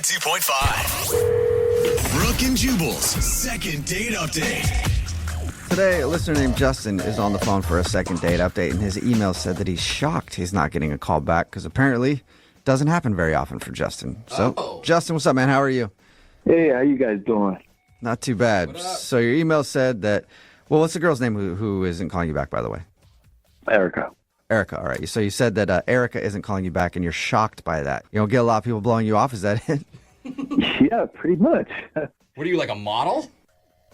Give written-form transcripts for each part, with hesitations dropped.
92.5. Brooke and Jubal's second date update. Today, a listener named Justin is on the phone for a second date update, and his email said that he's shocked he's not getting a call back because apparently it doesn't happen very often for Justin. So, Justin, what's up, man? How are you? Hey, how you guys doing? Not too bad. So your email said that, well, what's the girl's name who isn't calling you back, by the way? Erica. Erica, all right. So you said that Erica isn't calling you back, and you're shocked by that. You don't get a lot of people blowing you off. Is that it? Yeah, pretty much. What are you, like a model?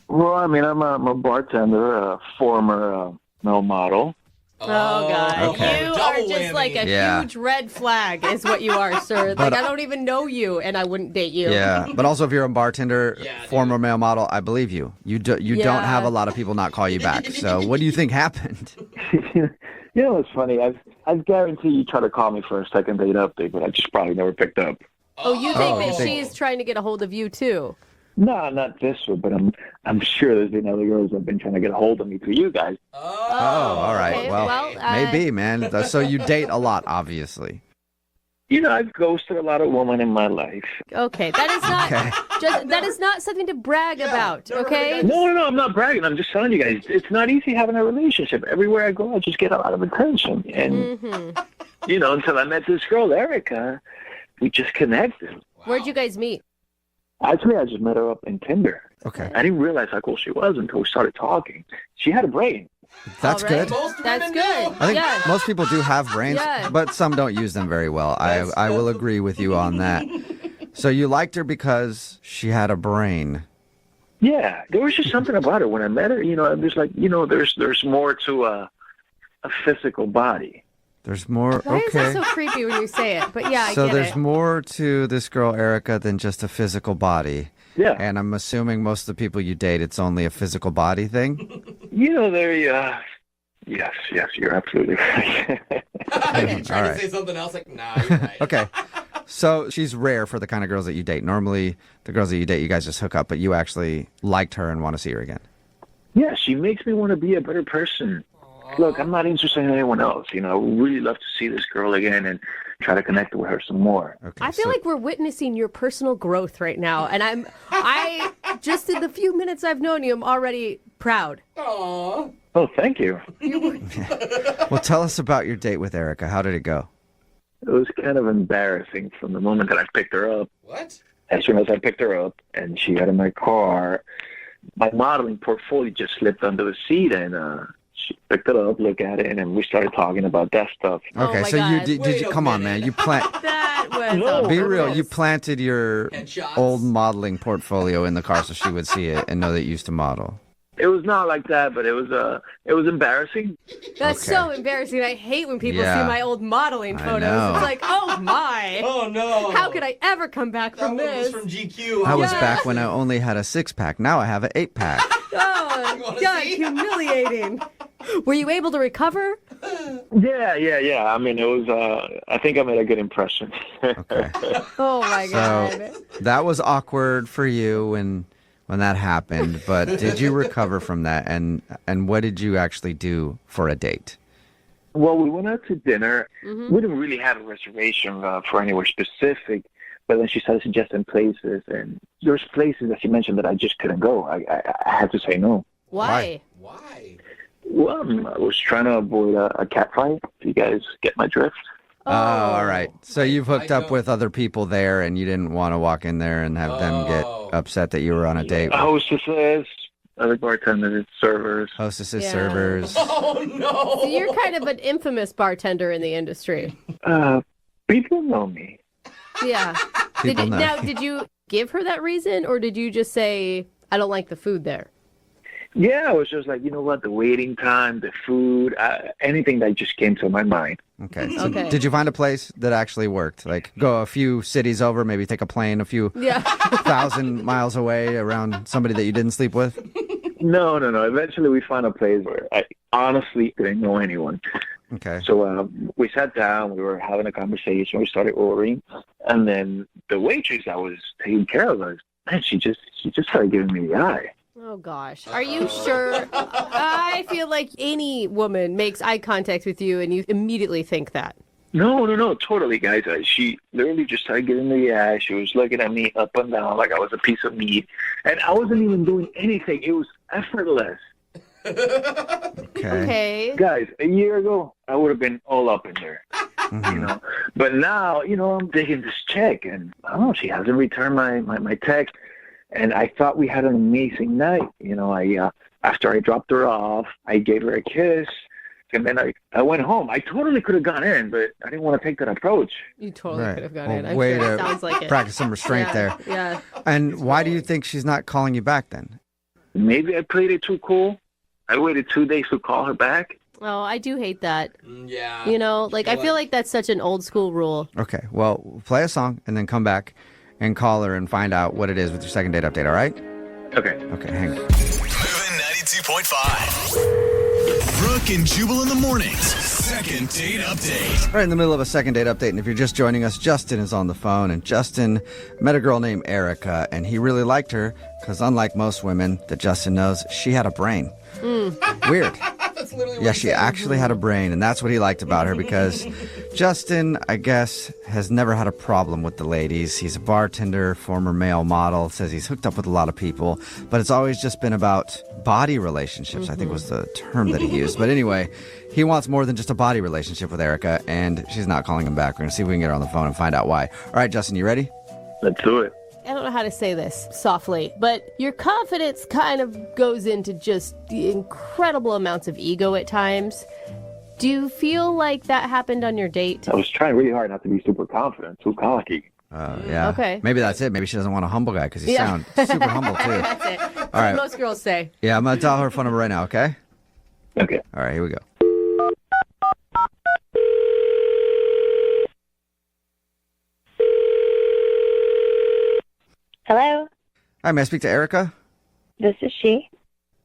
Well, I mean, I'm a bartender, a former male model. Oh, God. Okay. You Double are just whammy. like a Yeah. huge red flag is what you are, sir. Like, I don't even know you, and I wouldn't date you. Yeah, but also if you're a bartender, Yeah, former male model, I believe you. You don't have a lot of people not call you back. So what do you think happened? You know, it's funny. I've guaranteed you try to call me for a second date update, but I just probably never picked up. Oh, you think you that think- she's trying to get a hold of you, too? No, not this one, but I'm sure there's been other girls that have been trying to get a hold of me through you guys. Oh, all right. okay. Well, Well, maybe, man. So you date a lot, obviously. You know, I've ghosted a lot of women in my life. Okay, that is not Okay. that is not something to brag about, okay? No, I'm not bragging. I'm just telling you guys, it's not easy having a relationship. Everywhere I go, I just get a lot of attention. And, you know, until I met this girl, Erica, we just connected. Where'd you guys meet? Actually, I just met her up in Tinder. Okay. I didn't realize how cool she was until we started talking. She had a brain. That's All right. good. That's women good. do. I think Yeah. most people do have brains, Yeah. but some don't use them very well. I will agree with you on that. So you liked her because she had a brain. Yeah, there was just something about her. When I met her, you know, I'm just like, you know, there's more to a physical body. There's more. Why is that Okay. so creepy when you say it? But yeah, I So get there's it. more to this girl, Erica, than just a physical body. Yeah. And I'm assuming most of the people you date, it's only a physical body thing. You know, yes, you're absolutely right. You All trying right. to say something else? Like, nah, you're right. Okay. So she's rare for the kind of girls that you date. Normally, the girls that you date, you guys just hook up, but you actually liked her and want to see her again. Yeah, she makes me want to be a better person. Look, I'm not interested in anyone else. You know, I would really love to see this girl again and try to connect with her some more. Okay. I feel like we're witnessing your personal growth right now, and I just in the few minutes I've known you, I'm already proud. Aw. Oh, thank you. Well, tell us about your date with Erica. How did it go? It was kind of embarrassing from the moment that I picked her up. What? As soon as I picked her up and she got in my car, my modeling portfolio just slipped under the seat, and she picked it up, looked at it, and we started talking about that stuff. Oh Okay, my so you God. did Wait you a come on, minute. man. You plant That was No. be real. purpose. You planted your Headshots. old modeling portfolio in the car so she would see it and know that you used to model. It was not like that, but it was embarrassing. That's Okay. so embarrassing. I hate when people Yeah. see my old modeling I photos. know. It's like, oh my. Oh, no. How could I ever come back That from one was this? from GQ. I was Yeah. back when I only had a 6-pack. Now I have an 8-pack. Oh, wanna God, see? humiliating. Were you able to recover? Yeah. I mean, it was. I think I made a good impression. Okay. Oh my God. So that was awkward for you when that happened, but did you recover from that? And what did you actually do for a date? Well, we went out to dinner. We didn't really have a reservation for anywhere specific, but then she started suggesting places, and there's places that she mentioned that I just couldn't go. I had to say no. Why? Why? Well, I was trying to avoid a cat fight. If you guys get my drift. Oh, all right. So you've hooked I up don't- with other people there, and you didn't want to walk in there and have them get Oh. upset that you were on a date with Hostesses, other bartenders, servers. hostesses, Yeah. servers. Oh, no. So you're kind of an infamous bartender in the industry. People know me. Yeah. People know. Now, did you give her that reason, or did you just say, I don't like the food there? Yeah, I was just like, you know what, the waiting time, the food, anything that just came to my mind. Okay. So Okay. did you find a place that actually worked? Like go a few cities over, maybe take a plane a few Yeah. 1,000 miles away around somebody that you didn't sleep with? No. Eventually we found a place where I honestly didn't know anyone. Okay. So we sat down, we were having a conversation, we started ordering, and then the waitress that was taking care of us, man, she just started giving me the eye. Oh, gosh. Are you sure? I feel like any woman makes eye contact with you and you immediately think that. No, totally, guys. She literally just started giving me the eye. She was looking at me up and down like I was a piece of meat. And I wasn't even doing anything. It was effortless. Okay. Guys, a year ago, I would have been all up in there, But now, I'm digging this chick, and I don't know, she hasn't returned my text. And I thought we had an amazing night. After I dropped her off, I gave her a kiss. And then I went home. I totally could have gone in, but I didn't want to take that approach. You totally could have gone in. I'm way sure it to sounds like it. practice some restraint there. Yeah. And why do you think she's not calling you back then? Maybe I played it too cool. I waited 2 days to call her back. Oh, I do hate that. Yeah. I feel like that's such an old school rule. Okay, well, play a song and then come back and call her and find out what it is with your second date update, all right? Okay. Okay, hang on. Moving 92.5. Brooke and Jubal in the mornings. Second date update. Right in the middle of a second date update, and if you're just joining us, Justin is on the phone, and Justin met a girl named Erica, and he really liked her because unlike most women that Justin knows, she had a brain. Weird. That's literally what Yeah, he she said. actually had a brain, and that's what he liked about her because Justin, I guess, has never had a problem with the ladies. He's a bartender, former male model, says he's hooked up with a lot of people, but it's always just been about body relationships, I think was the term that he used. But anyway, he wants more than just a body relationship with Erica, and she's not calling him back. We're going to see if we can get her on the phone and find out why. All right, Justin, you ready? Let's do it. I don't know how to say this softly, but your confidence kind of goes into just the incredible amounts of ego at times. Do you feel like that happened on your date? I was trying really hard not to be super confident, too cocky. Yeah. Okay. Maybe that's it. Maybe she doesn't want a humble guy because you sound super humble, too. That's it. That's All right. what most girls say. Yeah, I'm going to dial her phone number right now, okay? Okay. All right, here we go. Hello, Hi, may I speak to Erica? this is she.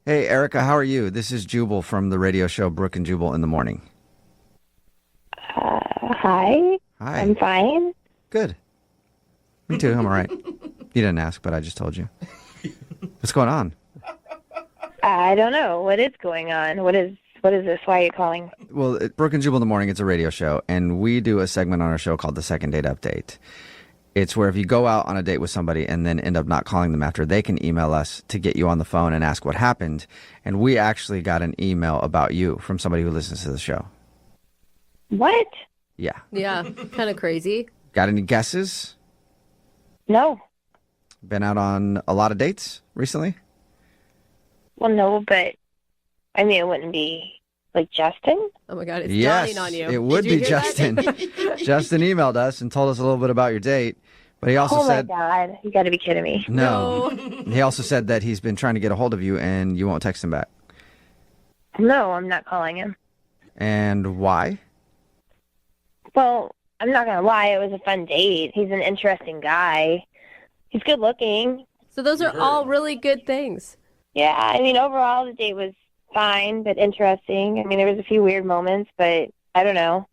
Hey, Erica, how are you? This is Jubal from the radio show Brooke and Jubal in the Morning. Hi. Hi. I'm fine. Good. Me too. I'm all right. You didn't ask, but I just told you. What's going on? I don't know what is going on. What is this? Why are you calling? Well, Brooke and Jubal in the Morning, it's a radio show, and we do a segment on our show called the Second Date Update. It's where if you go out on a date with somebody and then end up not calling them after, they can email us to get you on the phone and ask what happened. And we actually got an email about you from somebody who listens to the show. What? Yeah. Yeah, kind of crazy. Got any guesses? No. Been out on a lot of dates recently? Well, no, but I mean, it wouldn't be like Justin. Oh my God, it's Yes, dawning on you. it would Did you be hear Justin. that? Justin emailed us and told us a little bit about your date, but he also Oh said my God, you got to be kidding me. no. He also said that he's been trying to get a hold of you and you won't text him back. No, I'm not calling him. And why? Well, I'm not gonna lie, it was a fun date. He's an interesting guy. He's good looking. So those are all really good things. Yeah, I mean, overall the date was fine, but interesting. I mean, there was a few weird moments, but I don't know.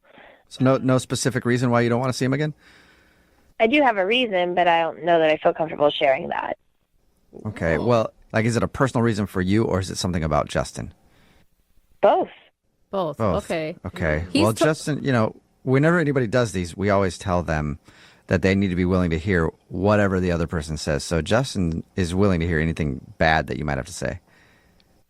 So no specific reason why you don't want to see him again? I do have a reason, but I don't know that I feel comfortable sharing that. Okay. Well, like, is it a personal reason for you or is it something about Justin? Both. Both. Both. Okay. Okay. He's Well, t- Justin, whenever anybody does these, we always tell them that they need to be willing to hear whatever the other person says. So Justin is willing to hear anything bad that you might have to say.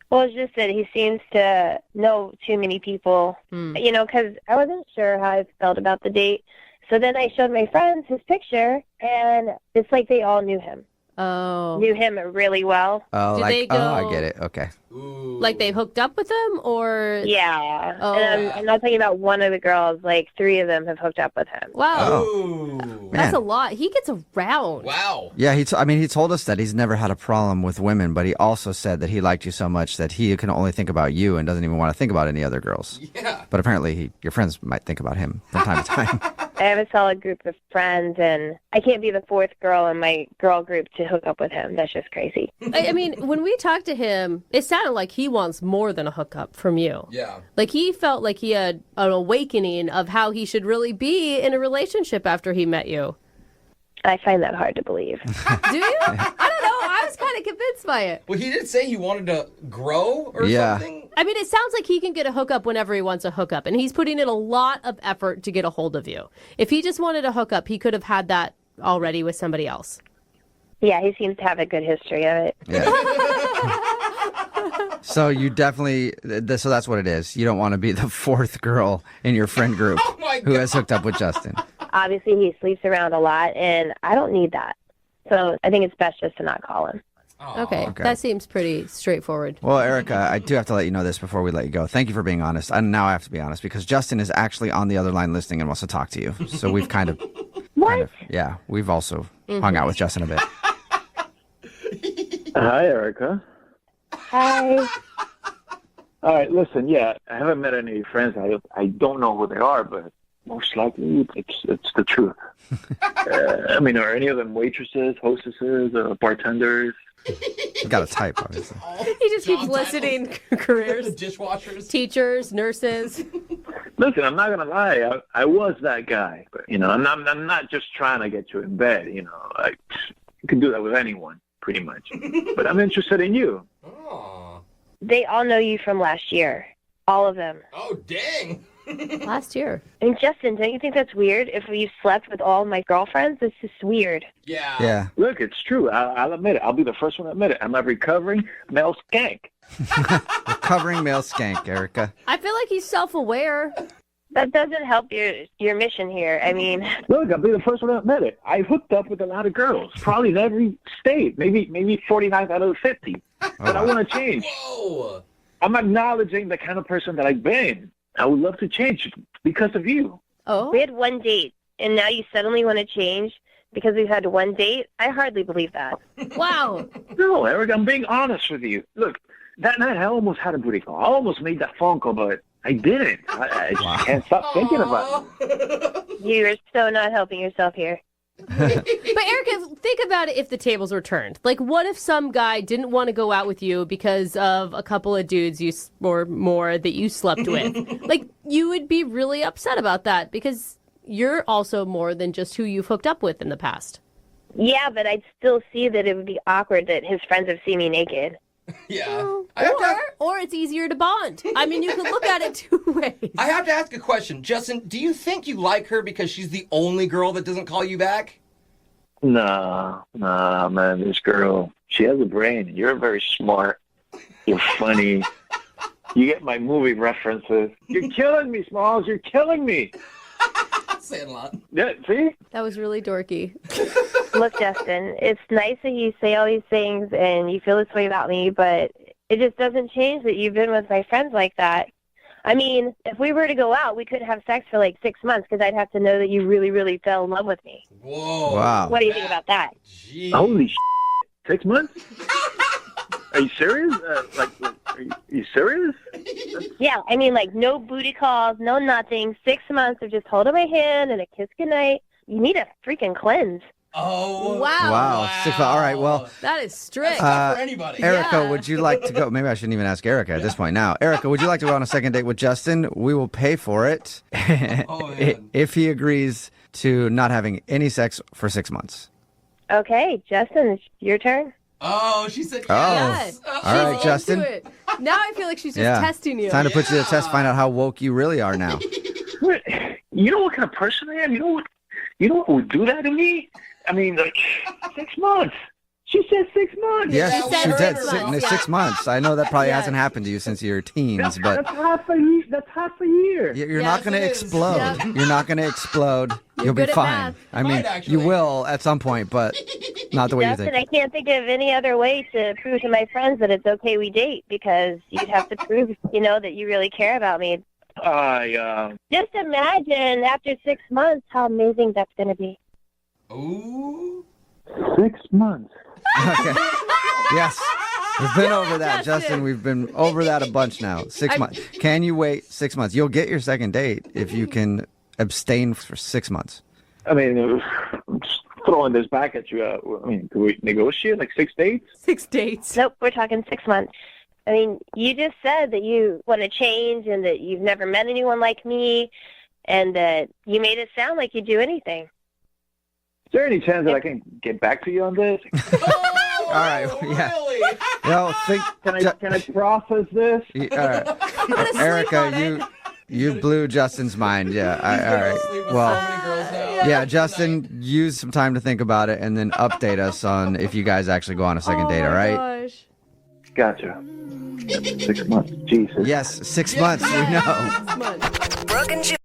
Well, it's just that he seems to know too many people, because I wasn't sure how I felt about the date. So then I showed my friends his picture, and it's like they all knew him. Oh. Knew him really well. Oh, Do they I go- get it. Okay. Ooh. Like they hooked up with him or? Yeah. Oh. And I'm not talking about one of the girls. Like 3 of them have hooked up with him. Wow. Ooh. That's Man. a lot. He gets around. Wow. Yeah, he told us that he's never had a problem with women, but he also said that he liked you so much that he can only think about you and doesn't even want to think about any other girls. Yeah. But apparently your friends might think about him from time to time. I have a solid group of friends, and I can't be the 4th girl in my girl group to hook up with him. That's just crazy. I mean, when we talked to him, it sounded like he wants more than a hookup from you. Yeah. Like he felt like he had an awakening of how he should really be in a relationship after he met you. I find that hard to believe. Do you? I don't know. I was was kind of convinced by it. Well, he did say he wanted to grow or Yeah. something. I mean, it sounds like he can get a hookup whenever he wants a hookup, and he's putting in a lot of effort to get a hold of you. If he just wanted a hookup, he could have had that already with somebody else. Yeah, he seems to have a good history of it. Yeah. So you definitely, so that's what it is. You don't want to be the fourth girl in your friend group Oh my who has hooked up with Justin. Obviously, he sleeps around a lot, and I don't need that. So I think it's best just to not call him. Aw. Okay, Okay. that seems pretty straightforward. Well, Erica, I do have to let you know this before we let you go. Thank you for being honest. And now I have to be honest because Justin is actually on the other line listening and wants to talk to you. So we've What? yeah, we've also hung out with Justin a bit. Hi, Erica. Hi. All right, listen, yeah, I haven't met any of your friends. I don't know who they are, but most likely it's the truth. I mean, are any of them waitresses, hostesses, bartenders? You got to type, obviously. He just keeps Job listing The careers. dishwashers. Teachers, nurses. Listen, I'm not gonna lie. I was that guy, but I'm not just trying to get you in bed. I can do that with anyone, pretty much. But I'm interested in you. Aw. They all know you from last year. All of them. Oh, dang. Last year. And Justin, don't you think that's weird? If you slept with all my girlfriends, it's just weird. Yeah. Yeah. Look, it's true. I'll admit it. I'll be the first one to admit it. I'm a recovering male skank. Recovering male skank, Erica. I feel like he's self-aware. That doesn't help your mission here. I mean, Look, I'll be the first one to admit it. I hooked up with a lot of girls, probably in every state, maybe 49 out of the 50. But I want to change. Whoa. I'm acknowledging the kind of person that I've been. I would love to change because of you. Oh? we had one date, and now you suddenly want to change because we've had one date? I hardly believe that. Wow. No, Eric, I'm being honest with you. Look, that night I almost had a booty call. I almost made that phone call, but I didn't. I just can't stop thinking about it. You're so not helping yourself here. But Erica, think about it if the tables were turned. Like, what if some guy didn't want to go out with you because of a couple of dudes or more that you slept with? Like, you would be really upset about that because you're also more than just who you've hooked up with in the past. Yeah, but I'd still see that it would be awkward that his friends have seen me naked. Yeah. I have, to, Or it's easier to bond. I mean, you can look at it two ways. I have to ask a question. Justin, do you think you like her because she's the only girl that doesn't call you back? Nah, man. This girl, she has a brain. You're very smart. You're funny. You get my movie references. You're killing me, Smalls. You're killing me. Saying a lot. Yeah, see? That was really dorky. Look, Justin, it's nice that you say all these things and you feel this way about me, but it just doesn't change that you've been with my friends like that. I mean, if we were to go out, we couldn't have sex for like 6 months because I'd have to know that you really, really fell in love with me. Whoa. Wow. What do you think about that? Jeez. Holy 6 months? Are you serious? Are you serious? Yeah, I mean, like, no booty calls, no nothing. 6 months of just holding my hand and a kiss goodnight. You need a freaking cleanse. Oh. Wow. All right, well, That is strict. That's not for anybody. Erica, Yeah. would you like to go? Maybe I shouldn't even ask Erica at this point now. Erica, would you like to go on a second date with Justin? We will pay for it Oh, man. if he agrees to not having any sex for 6 months. Okay, Justin, it's your turn. Oh, she said Oh. yes. Yeah. All right, She's Justin. into it. Now I feel like she's just Yeah. testing you. Time to put you to the test, Yeah. find out how woke you really are now. What? You know what kind of person I am? You know what would do that to me? I mean, like, 6 months. She said 6 months. Yes, She said she did. 6 months, yeah. 6 months. I know that probably Yeah. hasn't happened to you since your teens, but That's half a year. That's half a year. you're Yes, not going to it is. explode. Yeah. You're not going to explode. You'll be good at fine. math. I mean, Might actually. you will at some point, but not the way you Justin, think. I can't think of any other way to prove to my friends that it's okay we date because you'd have to prove, that you really care about me. Just imagine after 6 months how amazing that's going to be. Ooh. 6 months. Okay. Yes. We've been over that, Justin. Justin. We've been over that a bunch now. 6 months. Can you wait 6 months? You'll get your second date if you can abstain for 6 months. I mean, I'm just throwing this back at you. I mean, can we negotiate like 6 dates? 6 dates. Nope, we're talking 6 months. I mean, you just said that you want to change and that you've never met anyone like me and that you made it sound like you'd do anything. Is there any chance that I can get back to you on this? right. Yeah. Really? Think. Can I process this? All right. Erica, you blew Justin's mind. Yeah. All right. Sleep with Well. so many girls now. Yeah, Justin, use some time to think about it and then update us on if you guys actually go on a second date, all right? Gosh. Gotcha. 6 months. Jesus. Yes, 6 months, we know. Come on. Brooke and Jubal.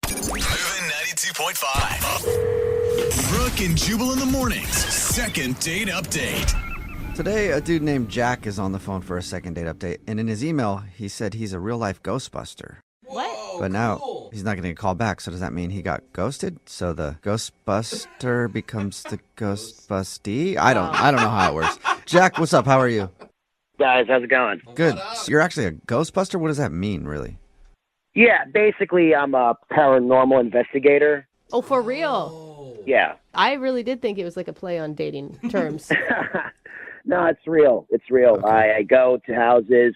Moving 92.5. Brooke and Jubal in the mornings. Second date update. Today, a dude named Jack is on the phone for a second date update, and in his email, he said he's a real-life Ghostbuster. Whoa, But now, cool. he's not getting a call back, so does that mean he got ghosted? So the Ghostbuster becomes the Ghostbustee? I don't know how it works. Jack, what's up? How are you? Guys, how's it going? Good. So you're actually a Ghostbuster? What does that mean, really? Yeah, basically, I'm a paranormal investigator. Oh, for real? Oh. Yeah. I really did think it was like a play on dating terms. No, it's real. It's real. Okay. I go to houses.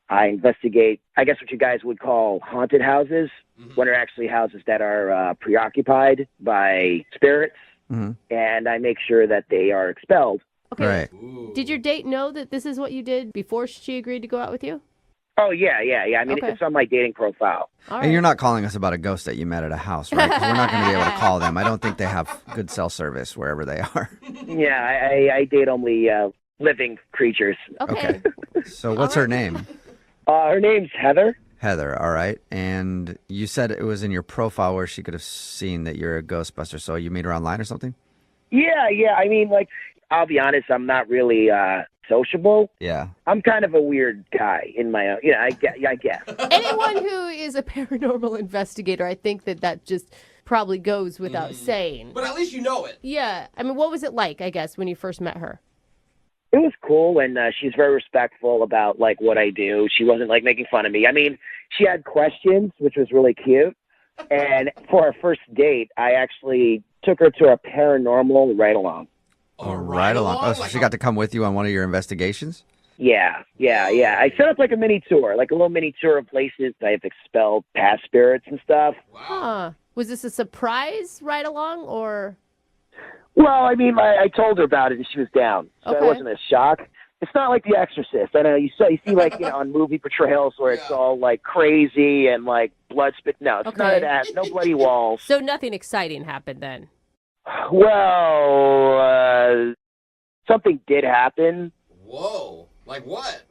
I investigate, I guess what you guys would call haunted houses, when they're actually houses that are preoccupied by spirits, Mhm. and I make sure that they are expelled. Okay. Right. Ooh. Did your date know that this is what you did before she agreed to go out with you? Oh, yeah. I mean, Okay. it's on my dating profile. All right. And you're not calling us about a ghost that you met at a house, right? 'Cause we're not going to be able to call them. I don't think they have good cell service wherever they are. Yeah, I date only living creatures. Okay. So what's her name? Her name's Heather. Heather, all right. And you said it was in your profile where she could have seen that you're a Ghostbuster. So you meet her online or something? Yeah. I mean, like, I'll be honest, I'm not really sociable. Yeah. I'm kind of a weird guy in my own. I guess. Anyone who is a paranormal investigator, I think that just probably goes without saying. But at least you know it. Yeah. I mean, what was it like, I guess, when you first met her? It was cool, and she's very respectful about like what I do. She wasn't like making fun of me. I mean, she had questions, which was really cute. And for our first date, I actually took her to a paranormal ride-along. Oh, right along. Oh, so she got to come with you on one of your investigations? Yeah. I set up like a mini tour, like a little mini tour of places I've expelled past spirits and stuff. Huh. Was this a surprise ride along or? Well, I mean, I told her about it and she was down, so Okay. it wasn't a shock. It's not like The Exorcist. I know you see like on movie portrayals where it's all like crazy and like blood spit. No, it's none Okay. of that. No bloody walls. So nothing exciting happened then. Well, something did happen. Whoa. Like what?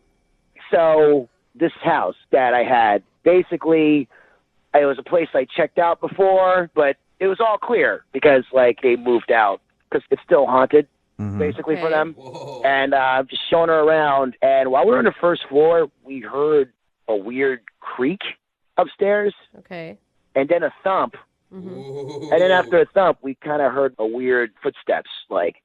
So this house that I had, basically, it was a place I checked out before, but it was all clear because like they moved out because it's still haunted, basically for Okay. them. Whoa. And just showing her around. And while we were on the first floor, we heard a weird creak upstairs, Okay. and then a thump. Ooh. And then after a thump, we kind of heard a weird footsteps, like.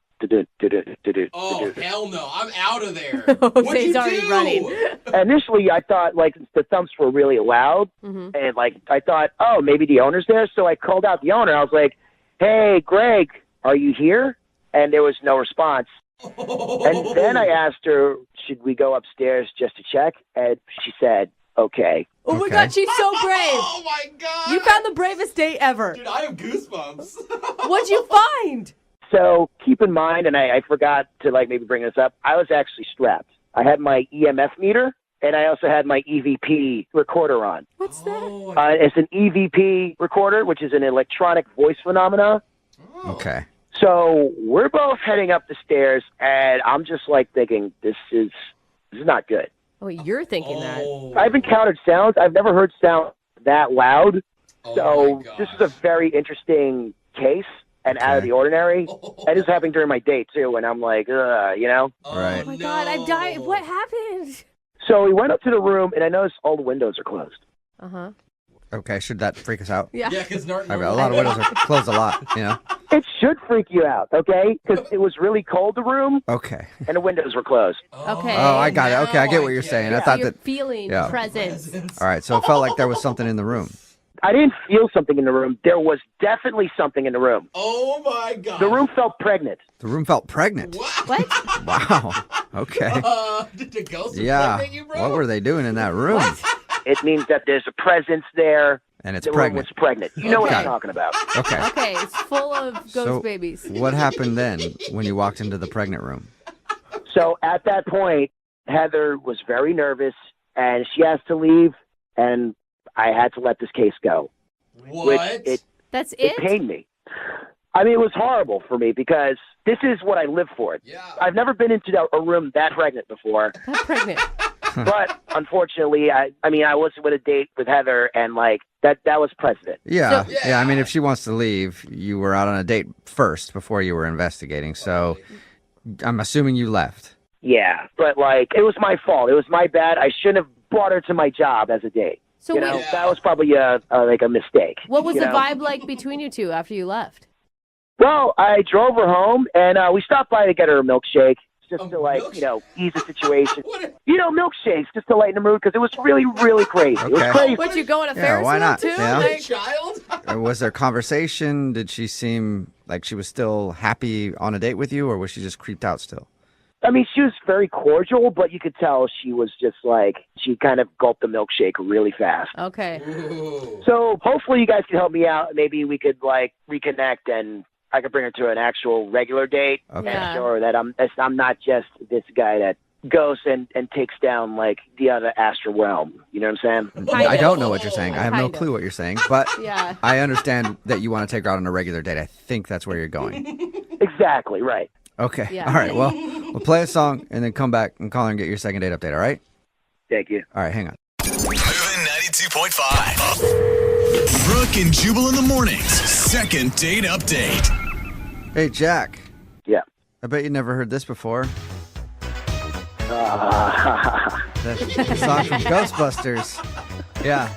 Oh, hell no. I'm out of there. Oh, What'd he's you already do? running. Initially, I thought like the thumps were really loud, and like I thought, oh, maybe the owner's there. So I called out the owner. I was like, "Hey, Greg, are you here?" And there was no response. And then I asked her, "Should we go upstairs just to check?" And she said, "Okay." Oh my Okay. God, she's so brave. Oh my God. You found the bravest date ever. Dude, I have goosebumps. What'd you find? So keep in mind, and I forgot to like maybe bring this up, I was actually strapped. I had my EMF meter, and I also had my EVP recorder on. What's that? Oh, It's an EVP recorder, which is an electronic voice phenomena. Okay. So we're both heading up the stairs, and I'm just like thinking, this is not good. Oh, you're thinking that. I've encountered sounds. I've never heard sound that loud. Oh So my gosh. this is a very interesting case and out of the ordinary. And this is happening during my date, too, and I'm like, you know? Oh, Right. Oh my God, I'm dying. What happened? So we went up to the room, and I noticed all the windows are closed. Uh-huh. Okay, should that freak us out? Yeah. Yeah, because I mean, a lot of windows are closed a lot, you know? It should freak you out, okay? Because it was really cold, the room, Okay. and the windows were closed. Okay. Oh, I got it. Okay, I get what you're get saying. it. I thought You're that... feeling Yeah. presence. All right, so it felt like there was something in the room. I didn't feel something in the room. There was definitely something in the room. Oh my God. The room felt pregnant. The room felt pregnant. What? What? Wow. Okay. Did the ghost Yeah. impregnate you, bro? What were they doing in that room? It means that there's a presence there. And it's The room pregnant. was pregnant. You know what Okay. I'm talking about. Okay. Okay, it's full of ghost So babies. what happened then when you walked into the pregnant room? So at that point, Heather was very nervous, and she has to leave, and I had to let this case go. What? Which That's it it? pained me. I mean, it was horrible for me because this is what I live for. Yeah. I've never been into a room that pregnant before, That pregnant. but unfortunately, I was with a date with Heather, and like that was precedent. Yeah. So- Yeah. I mean, if she wants to leave, you were out on a date first before you were investigating. So I'm assuming you left. Yeah, but like it was my fault. It was my bad. I shouldn't have brought her to my job as a date. So You wait, know, that was probably a mistake. what was you the know? vibe like between you two after you left? Well, I drove her home, and we stopped by to get her a milkshake, just to like, ease the situation. Milkshakes, just to lighten the mood, because it was really, really crazy. It was Okay. crazy. Would you go on a Yeah, Ferris why wheel not? too? Yeah. Like- Child? Was there conversation? Did she seem like she was still happy on a date with you, or was she just creeped out still? I mean, she was very cordial, but you could tell she was just like, she kind of gulped the milkshake really fast. Okay. Ooh. So hopefully you guys can help me out. Maybe we could like reconnect, and I could bring her to an actual regular date Okay. Yeah. and show her that I'm not just this guy that goes and takes down like the other astral realm. You know what I'm saying? Kind I of. don't know what you're saying. I have no Kind of. clue what you're saying, but Yeah. I understand that you want to take her out on a regular date. I think that's where you're going. Exactly, right. Okay. Yeah. All right. Well, we'll play a song and then come back and call her and get your second date update. All right. Thank you. All right. Hang on. Moving 92.5. Brooke and Jubal in the mornings. Second date update. Hey, Jack. Yeah. I bet you never heard this before. The song from Ghostbusters. Yeah.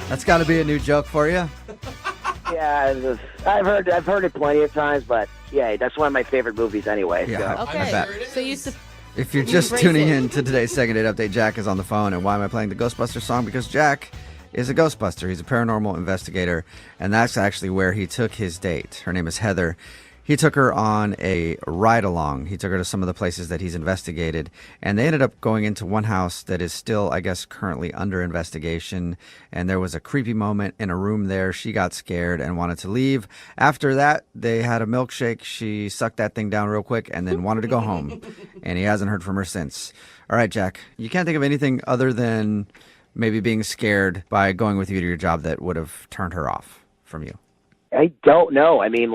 That's got to be a new joke for you. Yeah, I've heard it plenty of times, but yeah, that's one of my favorite movies anyway. Yeah. So. I bet. Okay. So you If you're just Embrace tuning it. in to today's second date update, Jack is on the phone. And why am I playing the Ghostbuster song? Because Jack is a Ghostbuster. He's a paranormal investigator, and that's actually where he took his date. Her name is Heather. He took her on a ride along. He took her to some of the places that he's investigated, and they ended up going into one house that is still, I guess, currently under investigation. And there was a creepy moment in a room there. She got scared and wanted to leave. After that, they had a milkshake. She sucked that thing down real quick and then wanted to go home. And he hasn't heard from her since. All right, Jack, you can't think of anything other than maybe being scared by going with you to your job that would have turned her off from you. I don't know. I mean,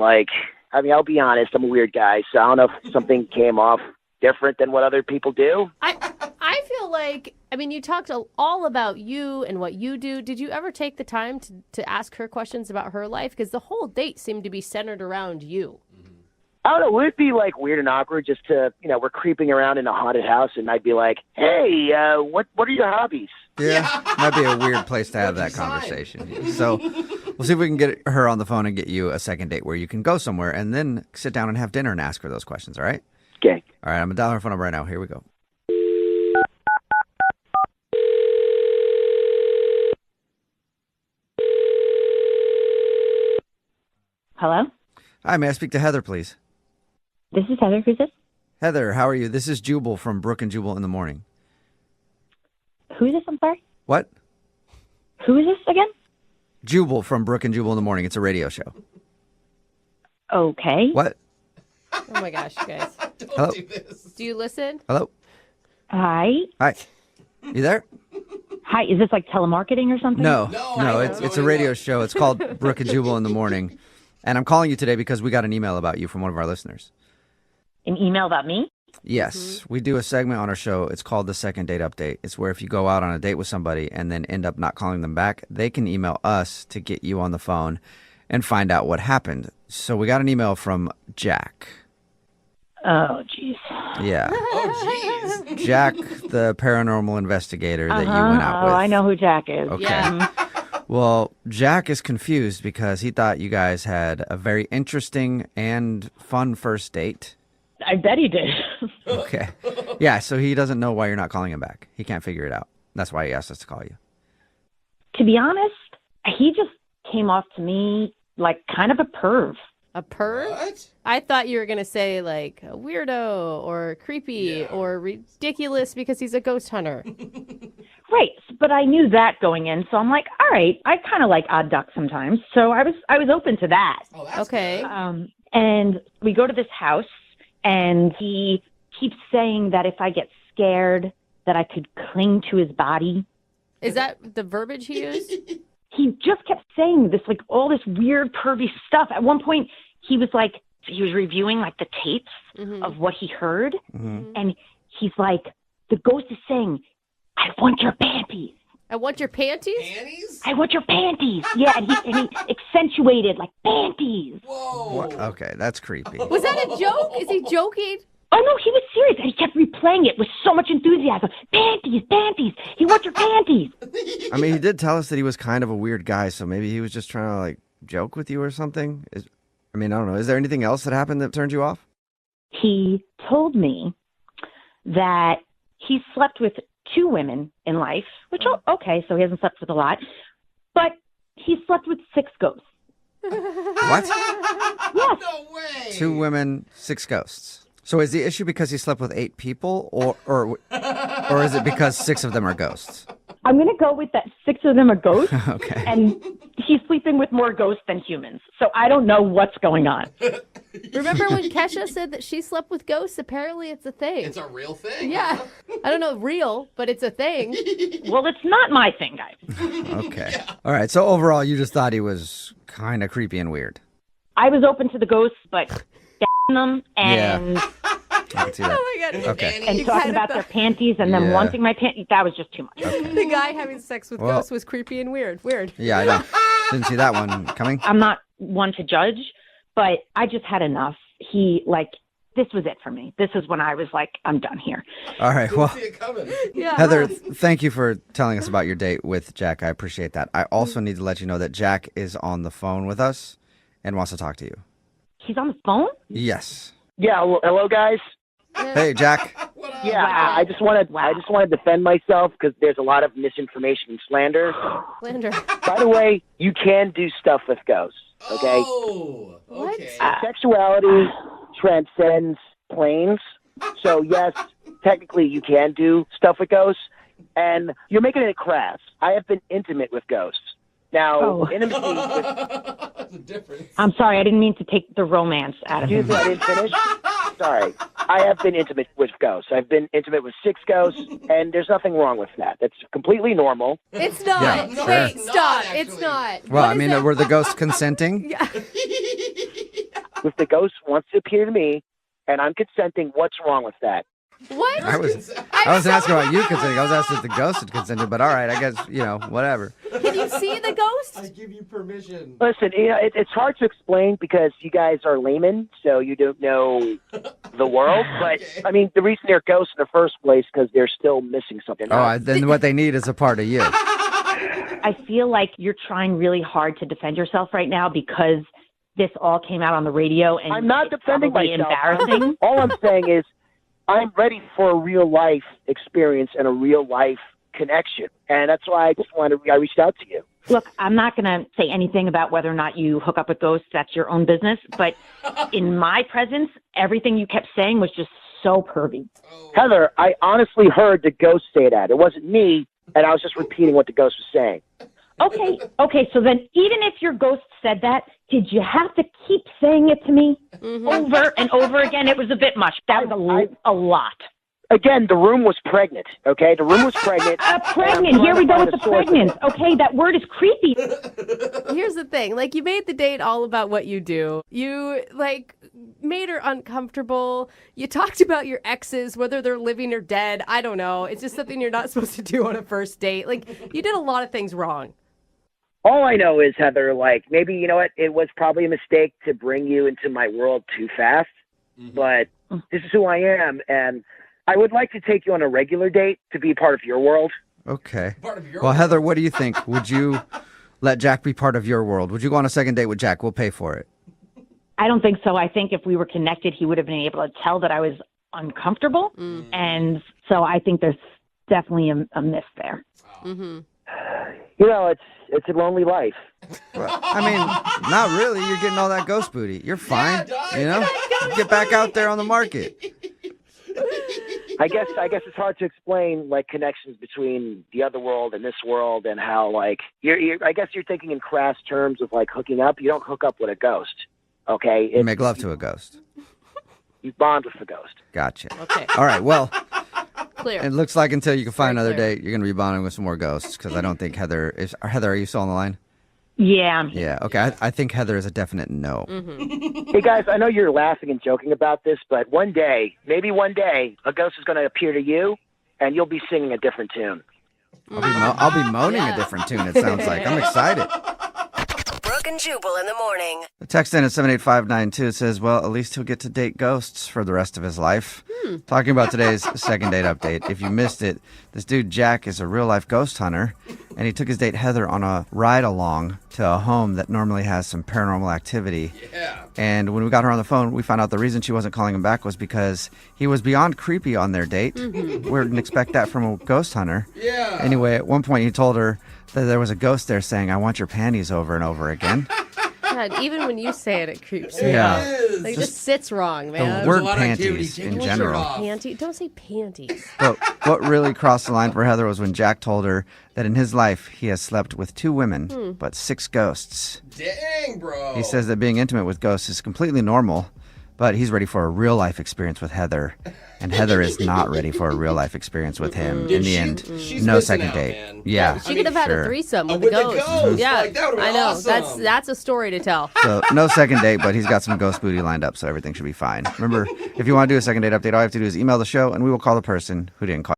I'll be honest. I'm a weird guy, so I don't know if something came off different than what other people do. I feel like, I mean, you talked all about you and what you do. Did you ever take the time to ask her questions about her life? Because the whole date seemed to be centered around you. I don't know. Would it be like weird and awkward just to, we're creeping around in a haunted house, and I'd be like, "Hey, what are your hobbies?" Yeah, might be a weird place to have that What'd you sign? conversation. So we'll see if we can get her on the phone and get you a second date where you can go somewhere and then sit down and have dinner and ask her those questions, all right? Okay. All right, I'm going to dial her phone number right now. Here we go. Hello? Hi, may I speak to Heather, please? This is Heather. Who's this? Heather, how are you? This is Jubal from Brooke and Jubal in the morning. Who is this? I'm sorry. What? Who is this again? Jubal from Brooke and Jubal in the morning. It's a radio show. Okay. What? Oh my gosh, you guys. Hello? Do this. Do you listen? Hello? Hi. Hi. You there? Hi. Is this like telemarketing or something? No, No, it's a radio show. It's called Brooke and Jubal in the morning. And I'm calling you today because we got an email about you from one of our listeners. An email about me? Yes, we do a segment on our show. It's called the Second Date Update. It's where if you go out on a date with somebody and then end up not calling them back, they can email us to get you on the phone and find out what happened. So we got an email from Jack. Oh, jeez. Yeah, Oh, jeez. Jack, the paranormal investigator that you went out with. Oh, I know who Jack is. Okay. Yeah. Well, Jack is confused because he thought you guys had a very interesting and fun first date. I bet he did. Okay. Yeah, so he doesn't know why you're not calling him back. He can't figure it out. That's why he asked us to call you. To be honest, he just came off to me like kind of a perv. A perv? What? I thought you were going to say like a weirdo or creepy or ridiculous because he's a ghost hunter. Right, but I knew that going in, so I'm like, all right, I kind of like odd ducks sometimes, so I was open to that. Oh, that's Okay. good. And we go to this house, and he keeps saying that if I get scared, that I could cling to his body. Is that the verbiage he used? He just kept saying this, like all this weird pervy stuff. At one point, he was reviewing like the tapes of what he heard, and he's like, the ghost is saying, I want your panties. I want your panties? Panties? I want your panties. Yeah, and he accentuated like panties. Whoa. What? Okay, that's creepy. Was that a joke? Is he joking? Oh no, he was serious, and he kept replaying it with so much enthusiasm. Panties, panties. He wants your panties. I mean, he did tell us that he was kind of a weird guy, so maybe he was just trying to like joke with you or something. I mean, I don't know. Is there anything else that happened that turned you off? He told me that he slept with 2 women in life, which, okay, so he hasn't slept with a lot, but he slept with 6 ghosts. What? Yes. No way. 2 women, 6 ghosts. So is the issue because he slept with 8 people, or is it because 6 of them are ghosts? I'm going to go with that 6 of them are ghosts, Okay. and he's sleeping with more ghosts than humans. So I don't know what's going on. Remember when Kesha said that she slept with ghosts? Apparently it's a thing. It's a real thing? Yeah. I don't know real, but it's a thing. Well, it's not my thing, guys. Okay. All right. So overall, you just thought he was kind of creepy and weird. I was open to the ghosts, but them and I can see that. Oh my God. Okay. and You talking kind of about thought- their panties and then Yeah. wanting my panties, that was just too much. The guy having sex with Well- ghosts was creepy and weird. Weird. Yeah, I know. Didn't see that one coming. I'm not one to judge, but I just had enough. This was it for me. This is when I was like, I'm done here. All right. Didn't Well, see it coming. Yeah. Heather, thank you for telling us about your date with Jack. I appreciate that. I also need to let you know that Jack is on the phone with us and wants to talk to you. He's on the phone? Yes. Yeah, hello guys. Hey, Jack. What up? Yeah, I just want to defend myself because there's a lot of misinformation and slander. Slander. By the way, you can do stuff with ghosts. Okay, Oh, okay. sexuality transcends planes. So yes, technically you can do stuff with ghosts, and you're making it crass. I have been intimate with ghosts. Now, intimacy with That's a difference. I'm sorry, I didn't mean to take the romance out of Excuse him. me, I didn't finish. Sorry. I have been intimate with ghosts. I've been intimate with 6 ghosts, and there's nothing wrong with that. That's completely normal. It's not. Yeah, Wait, sure. It's not, stop. actually. It's not. Well, What I is mean, that? were the ghosts consenting? If the ghost wants to appear to me, and I'm consenting, what's wrong with that? What? I wasn't asking about you consenting. I was asking if the ghost had consented, but all right, I guess, whatever. Can you see the ghost? I give you permission. Listen, it's hard to explain because you guys are laymen, so you don't know the world. But, I mean, the reason they're ghosts in the first place because they're still missing something. Then what they need is a part of you. I feel like you're trying really hard to defend yourself right now because this all came out on the radio, and I'm not it's defending probably myself. embarrassing. All I'm saying is I'm ready for a real life experience and a real life connection. And that's why I reached out to you. Look, I'm not going to say anything about whether or not you hook up with ghosts. That's your own business. But in my presence, everything you kept saying was just so pervy. Heather, I honestly heard the ghost say that. It wasn't me, and I was just repeating what the ghost was saying. Okay, so then even if your ghost said that, did you have to keep saying it to me over and over again? It was a bit much. That was a lot. Again, the room was pregnant, okay? The room was pregnant. Pregnant. Here we go with the pregnant. Okay, that word is creepy. Here's the thing. Like, you made the date all about what you do. You, made her uncomfortable. You talked about your exes, whether they're living or dead. I don't know. It's just something you're not supposed to do on a first date. You did a lot of things wrong. All I know is, Heather, maybe, you know what? It was probably a mistake to bring you into my world too fast. But this is who I am, and I would like to take you on a regular date to be part of your world. Okay. Part of your Well, Heather, what do you think? Would you let Jack be part of your world? Would you go on a second date with Jack? We'll pay for it. I don't think so. I think if we were connected, he would have been able to tell that I was uncomfortable. And so I think there's definitely a miss there. it's a lonely life. Well, I mean, not really. You're getting all that ghost booty. You're fine. dog. You know? Get back out there on the market. I guess it's hard to explain like connections between the other world and this world, and how like I guess you're thinking in crass terms of like hooking up. You don't hook up with a ghost, okay? You make love to a ghost. You bond with the ghost. Gotcha. Okay. All right, well, Clear. it looks like until you can find Very another clear. date, you're going to be bonding with some more ghosts because I don't think Heather is. Heather, are you still on the line? Yeah. Yeah, okay. I think Heather is a definite no. Hey guys, I know you're laughing and joking about this, but one day, maybe one day, a ghost is going to appear to you, and you'll be singing a different tune. I'll be moaning a different tune, it sounds like. I'm excited. Brooke and Jubal in the morning. The text in at 78592 says, well, at least he'll get to date ghosts for the rest of his life. Talking about today's second date update. If you missed it, this dude Jack is a real-life ghost hunter, and he took his date Heather on a ride-along to a home that normally has some paranormal activity. Yeah. And when we got her on the phone, we found out the reason she wasn't calling him back was because he was beyond creepy on their date. We didn't expect that from a ghost hunter. Yeah. Anyway, at one point he told her that there was a ghost there saying, I want your panties over and over again. God, even when you say it, it creeps me Yeah. out. Like, it just sits wrong, man. The word a lot of activity. panties Take in your shirt general. off. Don't say panties. But what really crossed the line for Heather was when Jack told her that in his life he has slept with 2 women, but 6 ghosts. Dang, bro. He says that being intimate with ghosts is completely normal, but he's ready for a real life experience with Heather. And Heather is not ready for a real life experience with him. In the end, she's no missing second out, date. man. Yeah. She could have had sure. a threesome with With the the ghost. ghost. Yeah, Like, that would've been I know. awesome. That's a story to tell. So no second date, but he's got some ghost booty lined up, so everything should be fine. Remember, if you want to do a second date update, all you have to do is email the show, and we will call the person who didn't call.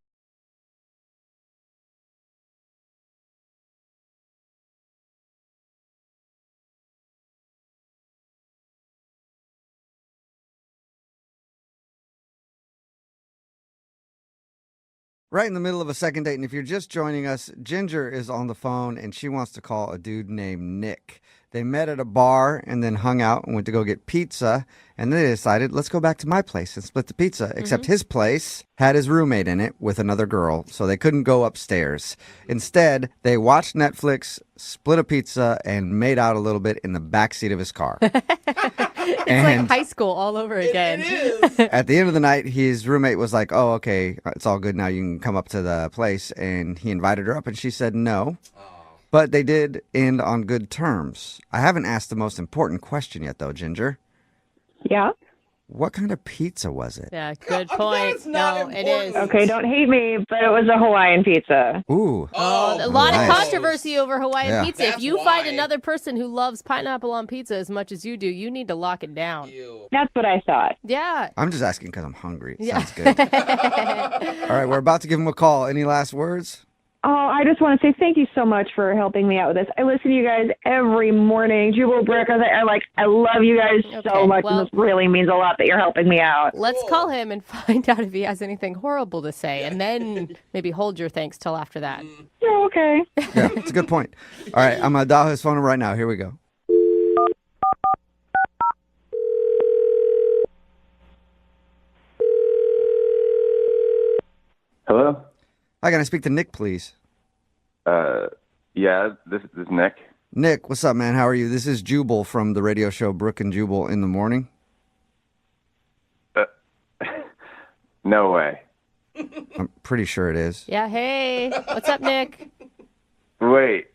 Right in the middle of a second date, and if you're just joining us, Ginger is on the phone, and she wants to call a dude named Nick. They met at a bar and then hung out and went to go get pizza, and then they decided, let's go back to my place and split the pizza, except his place had his roommate in it with another girl, so they couldn't go upstairs. Instead, they watched Netflix, split a pizza, and made out a little bit in the backseat of his car. It's like high school all over again. It is. At the end of the night, his roommate was like, oh, okay, it's all good now. You can come up to the place. And he invited her up, and she said no. But they did end on good terms. I haven't asked the most important question yet, though, Ginger. Yeah. What kind of pizza was it? Yeah, good point. That's not No, it is. important. Okay, don't hate me, but it was a Hawaiian pizza. Ooh. A lot nice. of controversy over Hawaiian Yeah. pizza. If That's you find why. another person who loves pineapple on pizza as much as you do, you need to lock it down. Ew. That's what I thought. Yeah. I'm just asking because I'm hungry. It Yeah. sounds good. All right, we're about to give him a call. Any last words? Oh, I just want to say thank you so much for helping me out with this. I listen to you guys every morning. Jubal, Brooke, I love you guys Okay, so much, well- and this really means a lot that you're helping me out. Let's call him and find out if he has anything horrible to say, and then maybe hold your thanks till after that. Oh, okay. Yeah, it's a good point. All right, I'm going to dial his phone number right now. Here we go. Hello? Hi, can I speak to Nick, please? Yeah, this is Nick. Nick, what's up, man? How are you? This is Jubal from the radio show Brooke and Jubal in the morning. No way. I'm pretty sure it is. Yeah, hey. What's up, Nick? Wait.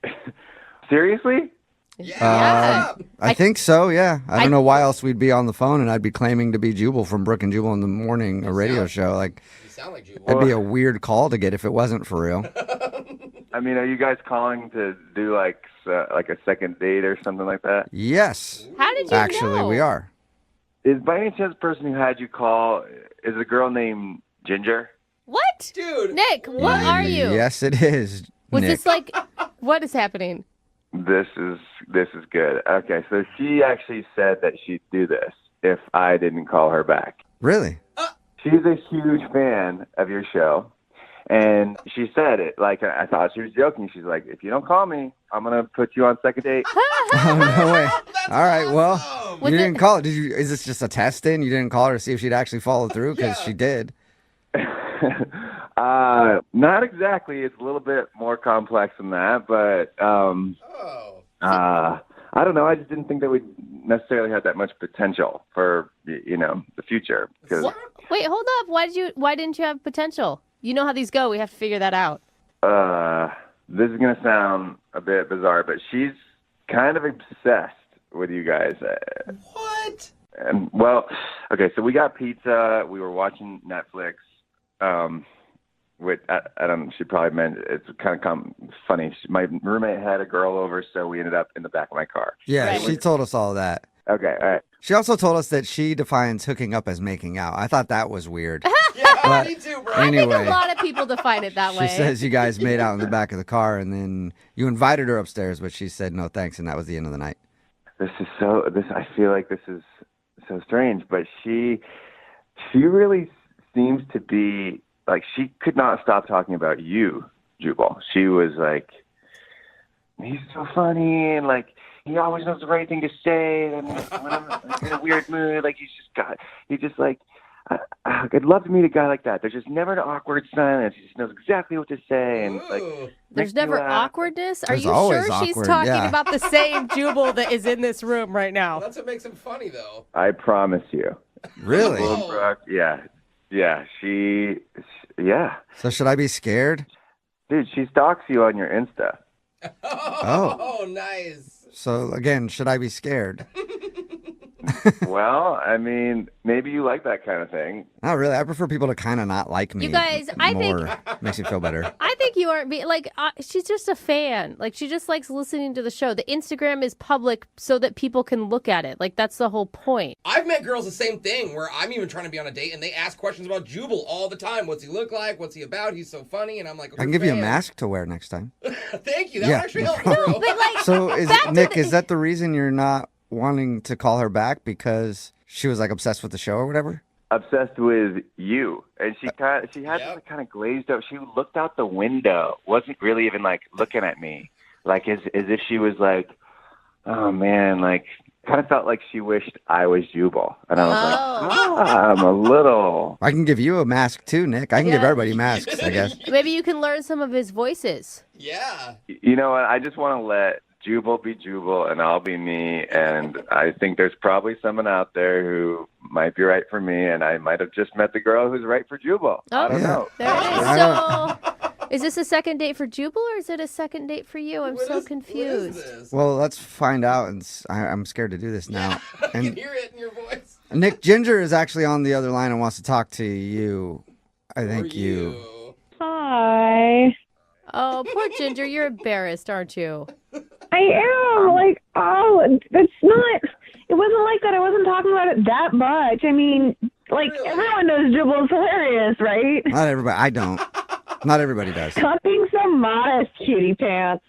Seriously? Yeah. I think so, yeah. I don't know why else we'd be on the phone and I'd be claiming to be Jubal from Brooke and Jubal in the morning, a radio show. Like, You sound like Jubal. that'd be a weird call to get if it wasn't for real. I mean, are you guys calling to do like a second date or something like that? Yes. How did you Actually, know? we are. Is by any chance the person who had you call is a girl named Ginger? What? Dude. Nick, what are you? Yes, it is. Was Nick. this like, what is happening? This is good. Okay, so she actually said that she'd do this if I didn't call her back. Really? She's a huge fan of your show. And she said it like I thought she was joking. She's like, if you don't call me, I'm gonna put you on second date. Oh, no way. All right, well, Was you it- didn't call it. Did you? Is this just a test in? You didn't call her to see if she'd actually follow through? Because Yeah. she did. Not exactly. It's a little bit more complex than that, but I don't know. I just didn't think that we necessarily had that much potential for the future. Wait, hold up. Why didn't you have potential? You know how these go. We have to figure that out. This is gonna sound a bit bizarre, but she's kind of obsessed with you guys. What? And well, okay, so we got pizza. We were watching Netflix. I don't. She probably meant it's kind of funny. My roommate had a girl over, so we ended up in the back of my car. Yeah, Right. she told us all that. Okay, all right. She also told us that she defines hooking up as making out. I thought that was weird. Yeah, me too, bro. I think Anyway, a lot of people define it that she way. says you guys made out in the back of the car, and then you invited her upstairs, but she said no thanks, and that was the end of the night. I feel like this is so strange, but she really seems to be like she could not stop talking about you, Jubal. She was like, he's so funny, and like he always knows the right thing to say, and when I'm in a weird mood, like I'd love to meet a guy like that. There's just never an awkward silence. He just knows exactly what to say, and like There's never awkwardness? Are There's you always sure she's awkward, talking yeah. about the same Jubal that is in this room right now? That's what makes him funny, though. I promise you. Really? Well, Brooke, yeah. So should I be scared? Dude, she stalks you on your Insta. Oh, nice. So again, should I be scared? Well, I mean, maybe you like that kind of thing. Not really. I prefer people to kind of not like me. You guys, I think- makes me feel better. I think you aren't being like she's just a fan. Like she just likes listening to the show. The Instagram is public so that people can look at it. Like that's the whole point. I've met girls the same thing where I'm even trying to be on a date and they ask questions about Jubal all the time. What's he look like? What's he about? He's so funny. And I'm like, I can give you a mask to wear next time. Thank you. That Yeah, would actually no help me, bro. But like, So is back to Nick, the- is that the reason you're not wanting to call her back because she was like obsessed with the show or whatever? Obsessed with you, and she had this kind of glazed up. She looked out the window, wasn't really even like looking at me, like as if she was like, oh man, like kind of felt like she wished I was Jubal, and I was like, I'm a little. I can give you a mask too, Nick. I can give Yeah. everybody masks, I guess. Maybe you can learn some of his voices. Yeah. You know what? I just want to let Jubal be Jubal, and I'll be me. And I think there's probably someone out there who might be right for me, and I might have just met the girl who's right for Jubal. I don't know. There it is. So, is this a second date for Jubal or is it a second date for you? I'm so confused. What is this? Well, let's find out. And I'm scared to do this now. I can And hear it in your voice. Nick Ginger is actually on the other line and wants to talk to you. I think For you. Hi. Oh, poor Ginger, you're embarrassed, aren't you? I am. Like, it's not. It wasn't like that. I wasn't talking about it that much. I mean, like, everyone knows Jubal's hilarious, right? Not everybody. I don't. Not everybody does. Stop being so modest, cutie pants.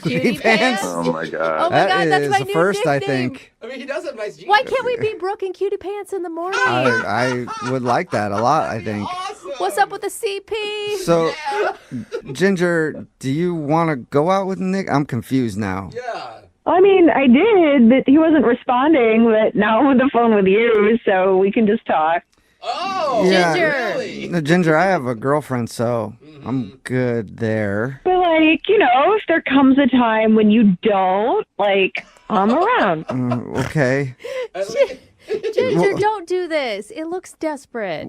Cutie pants? Oh my god. Oh my God, that's is my the new first, I nickname. think. I mean, he does have nice jeans. Why can't we be Brooke and Cutie Pants in the morning? I would like that a lot, I think. Awesome. What's up with the CP? So, Ginger, do you want to go out with Nick? I'm confused now. Yeah. I mean, I did, but he wasn't responding. But now I'm on the phone with you, so we can just talk. Oh, Ginger. really? No, Ginger, I have a girlfriend, so I'm good there. But, like, you know, if there comes a time when you don't, like, I'm around. Okay. Ginger, don't do this. It looks desperate.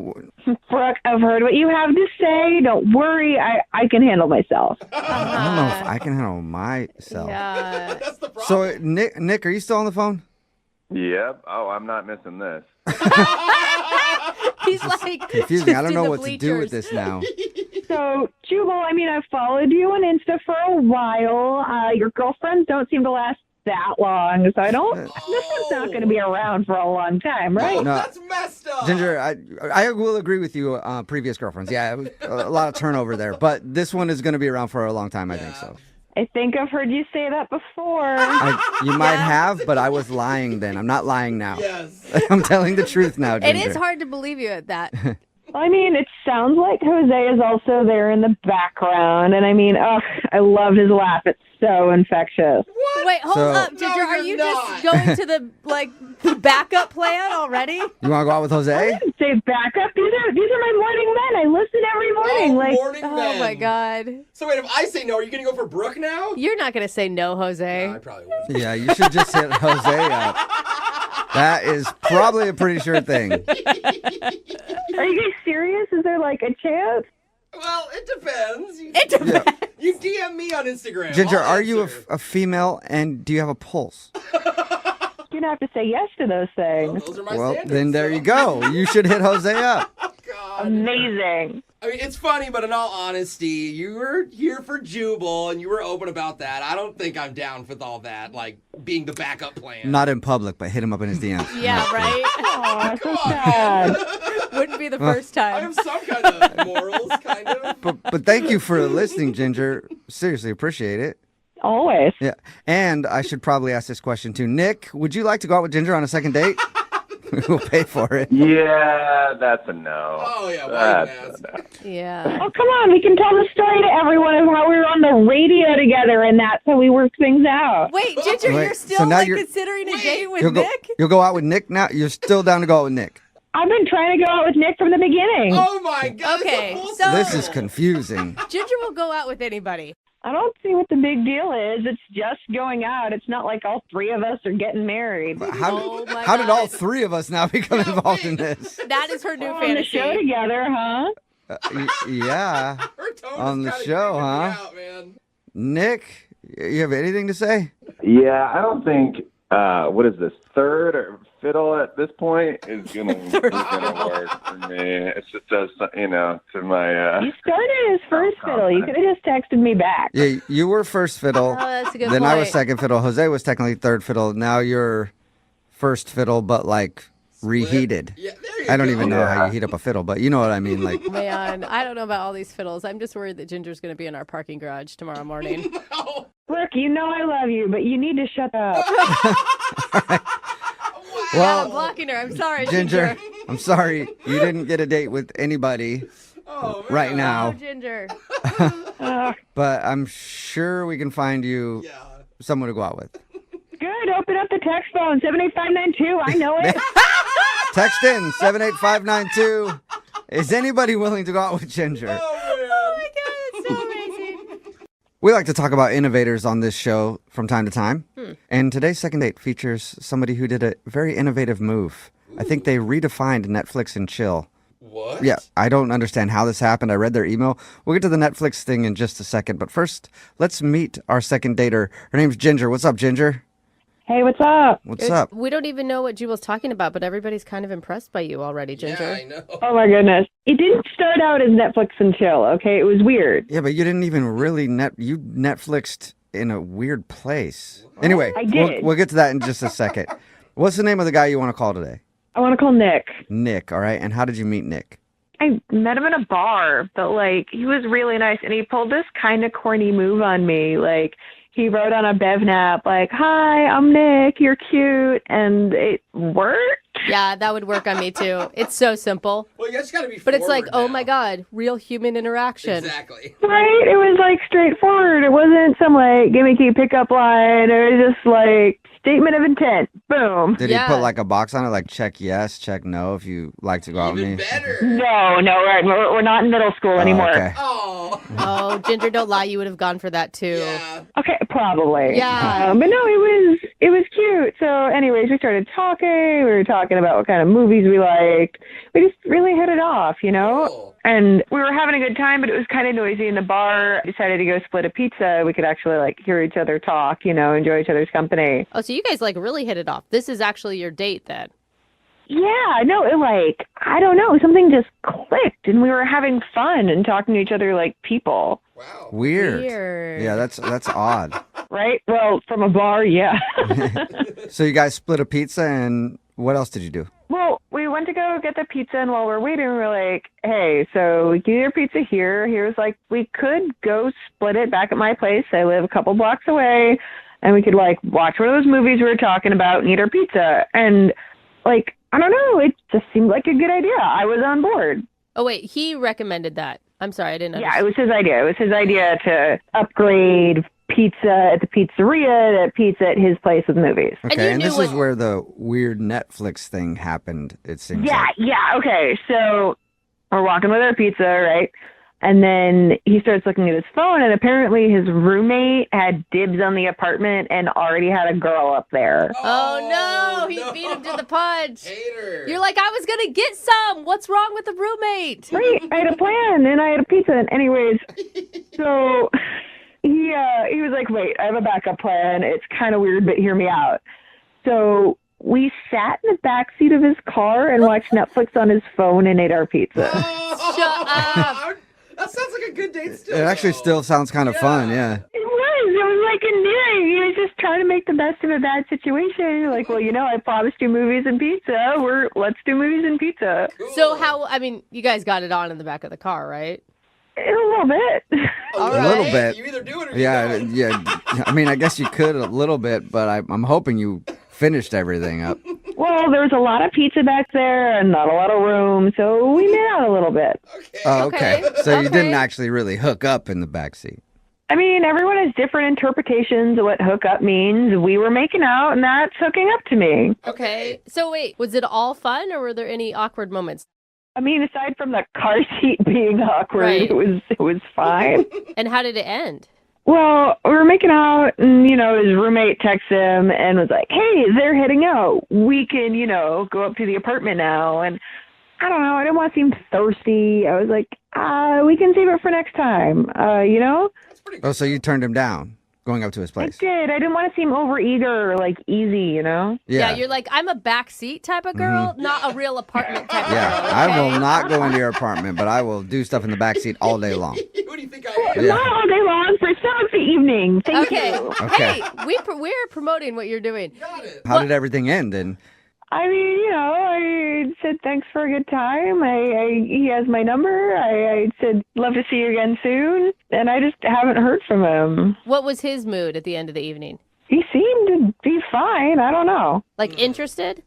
Brooke, I've heard what you have to say. Don't worry. I can handle myself. I don't know if I can handle myself. Yeah. That's the problem. So, Nick, are you still on the phone? Yep. Oh, I'm not missing this. He's like Confusing. just I don't in know the what to do with bleachers. this now. So, Jubal, I mean, I've followed you on Insta for a while. Your girlfriends don't seem to last that long, so I don't. This is not going to be around for a long time, right? No. That's messed up. Ginger, I will agree with you. Previous girlfriends, yeah, it was a lot of turnover there, but this one is going to be around for a long time. I think so. I think I've heard you say that before. You might have, but I was lying then. I'm not lying now. Yes. I'm telling the truth now, It Ginger. is hard to believe you at that. I mean, it sounds like Jose is also there in the background, and I mean, I love his laugh. It's so infectious. What? Wait, hold So- up, Ginger. No, Are you're you not. just going to the backup plan already? You want to go out with Jose? Say backup. These are my morning men. I listen every morning. Morning Oh men. my God. So wait, if I say no, are you going to go for Brooke now? You're not going to say no, Jose. No, I probably would. Yeah, you should just hit Jose up. That is probably a pretty sure thing. Are you guys serious? Is there like a chance? Well, it depends. It depends. You DM me on Instagram. Ginger, I'll are you answer. a female and do you have a pulse? You're gonna have to say yes to those things. Those are my Well, standards. then there you go. You should hit Jose up. God. Amazing. I mean, it's funny, but in all honesty, you were here for Jubal, and you were open about that. I don't think I'm down with all that, like, being the backup plan. Not in public, but hit him up in his DMs. Yeah, right? Oh, so sad. Wouldn't be the first I time. have some kind of morals, kind of. But thank you for listening, Ginger. Seriously, appreciate it. Always. Yeah. And I should probably ask this question too. Nick, would you like to go out with Ginger on a second date? We'll pay for it. Yeah, that's a no. Oh, yeah, That's a no. Yeah. Oh, come on. We can tell the story to everyone of how we were on the radio together and that's how we worked things out. Wait, Ginger, Wait, you're still so now like you're- considering a date with You'll Nick? you'll go out with Nick now? You're still down to go out with Nick? I've been trying to go out with Nick from the beginning. Oh, my God. Okay, it's a full so- This is circle. confusing. Ginger will go out with anybody. I don't see what the big deal is. It's just going out. It's not like all three of us are getting married. Oh my How did all God. three of us now become involved in this? That is her new We're on the fantasy. show together, huh? Yeah. Her tone On is the kinda show, creeping me huh? out, man. Nick, you have anything to say? Yeah, I don't think what is this, third or fiddle at this point is gonna work for me. It's just to my You started as first fiddle. You could have just texted me back. Yeah, you were first fiddle. Oh, that's a good Then point. I was second fiddle. Jose was technically third fiddle. Now you're first fiddle, but like reheated. Yeah, there you I don't go. even know how you heat up a fiddle, but you know what I mean. Like, Man, I don't know about all these fiddles. I'm just worried that Ginger's going to be in our parking garage tomorrow morning. Look, you know I love you, but you need to shut up. Yeah, I'm well, blocking her. I'm sorry, Ginger, I'm sorry you didn't get a date with anybody Oh, man. right Oh, now, Ginger. but I'm sure we can find you Yeah. someone to go out with. Good. Open up the text phone, 78592. I know it. Text in 78592. Is anybody willing to go out with Ginger? Oh my God, it's so amazing. We like to talk about innovators on this show from time to time. And today's second date features somebody who did a very innovative move. I think they redefined Netflix and chill. What? Yeah, I don't understand how this happened. I read their email. We'll get to the Netflix thing in just a second. But first, let's meet our second dater. Her name's Ginger. What's up, Ginger? Hey, what's up? What's up? We don't even know what Jubal's talking about, but everybody's kind of impressed by you already, Ginger. Yeah, I know. Oh, my goodness. It didn't start out as Netflix and chill, okay? It was weird. Yeah, but you didn't even really you Netflixed in a weird place. Anyway, I did. We'll get to that in just a second. What's the name of the guy you want to call today? I want to call Nick. Nick, all right? And how did you meet Nick? I met him in a bar, but, like, he was really nice, and he pulled this kind of corny move on me. Like, he wrote on a BevNap, like, hi, I'm Nick, you're cute, and it worked. Yeah, that would work on me too. It's so simple. Well, you just gotta be But it's like, forward oh now. my God, real human interaction. Exactly. Right? It was, like, straightforward. It wasn't some, like, gimmicky pickup line. It was just, like, statement of intent. Boom. Did Yeah. he put like a box on it, like check yes, check no if you like to go out with Even me? better. No, we're not in middle school anymore. Okay. Oh. Oh, Ginger, don't lie. You would have gone for that too. Yeah. Okay, probably. Yeah. But no, it was cute. So, anyways, we started talking. We were talking about what kind of movies we liked. We just really hit it off, you know? Cool. And we were having a good time, but it was kind of noisy in the bar. I decided to go split a pizza. We could actually, like, hear each other talk, you know, enjoy each other's company. Oh, so you guys like really hit it off. This is actually your date then. Yeah, no, it, like, I don't know. Something just clicked, and we were having fun and talking to each other like people. Wow. Weird. Weird. Yeah, that's odd. Right? Well, from a bar, yeah. So you guys split a pizza, and what else did you do? Well, we went to go get the pizza, and while we're waiting, we were like, hey, so we can eat our pizza here. Here's, like, we could go split it back at my place. I live a couple blocks away, and we could, like, watch one of those movies we were talking about and eat our pizza. And, like, I don't know, it just seemed like a good idea. I was on board. Oh, wait, he recommended that. I'm sorry, I didn't Yeah, understand. it was his idea. It was his idea to upgrade pizza at the pizzeria to pizza at his place with movies. And Okay, you and knew this is what- where the weird Netflix thing happened, it seems Yeah, like. yeah, okay. So we're walking with our pizza, right? And then he starts looking at his phone, and apparently his roommate had dibs on the apartment and already had a girl up there. Oh, no, he beat him to the punch. Hater. You're like, I was going to get some. What's wrong with the roommate? Right, I had a plan, and I had a pizza. And anyways, so he was like, wait, I have a backup plan. It's kind of weird, but hear me out. So we sat in the back seat of his car and watched Netflix on his phone and ate our pizza. Shut up. That sounds like a good date still. It actually still sounds kind of fun, yeah. It was like endearing. He was just trying to make the best of a bad situation. Like, well, I promised you movies and pizza. Let's do movies and pizza. Cool. So you guys got it on in the back of the car, right? A little bit. A little bit. You either do it or you don't. Yeah. I mean, I guess you could a little bit, but I'm hoping you finished everything up. Well, there was a lot of pizza back there and not a lot of room, so we made out a little bit. Oh, okay. Okay. So you Okay. didn't actually really hook up in the backseat. I mean, everyone has different interpretations of what hook up means. We were making out, and that's hooking up to me. Okay. So wait, was it all fun, or were there any awkward moments? I mean, aside from the car seat being awkward, Right. it was fine. And how did it end? Well, we were making out, and, his roommate texts him and was like, hey, they're heading out. We can, go up to the apartment now. And I don't know. I didn't want to seem thirsty. I was like, we can save it for next time, That's pretty cool. Oh, so you turned him down going up to his place? I did. I didn't want to seem overeager or, easy, Yeah, you're like, I'm a backseat type of girl, not a real apartment type of Yeah, girl. I okay? will not go into your apartment, but I will do stuff in the backseat all day long. Who do you think I am? Yeah. Not all day long, for some of the evening. Thank Okay. you. Okay. Hey, we're promoting what you're doing. Got it. How did everything end then? I mean, I said thanks for a good time. He has my number. I said love to see you again soon, and I just haven't heard from him. What was his mood at the end of the evening? He seemed to be fine. I don't know. Like interested?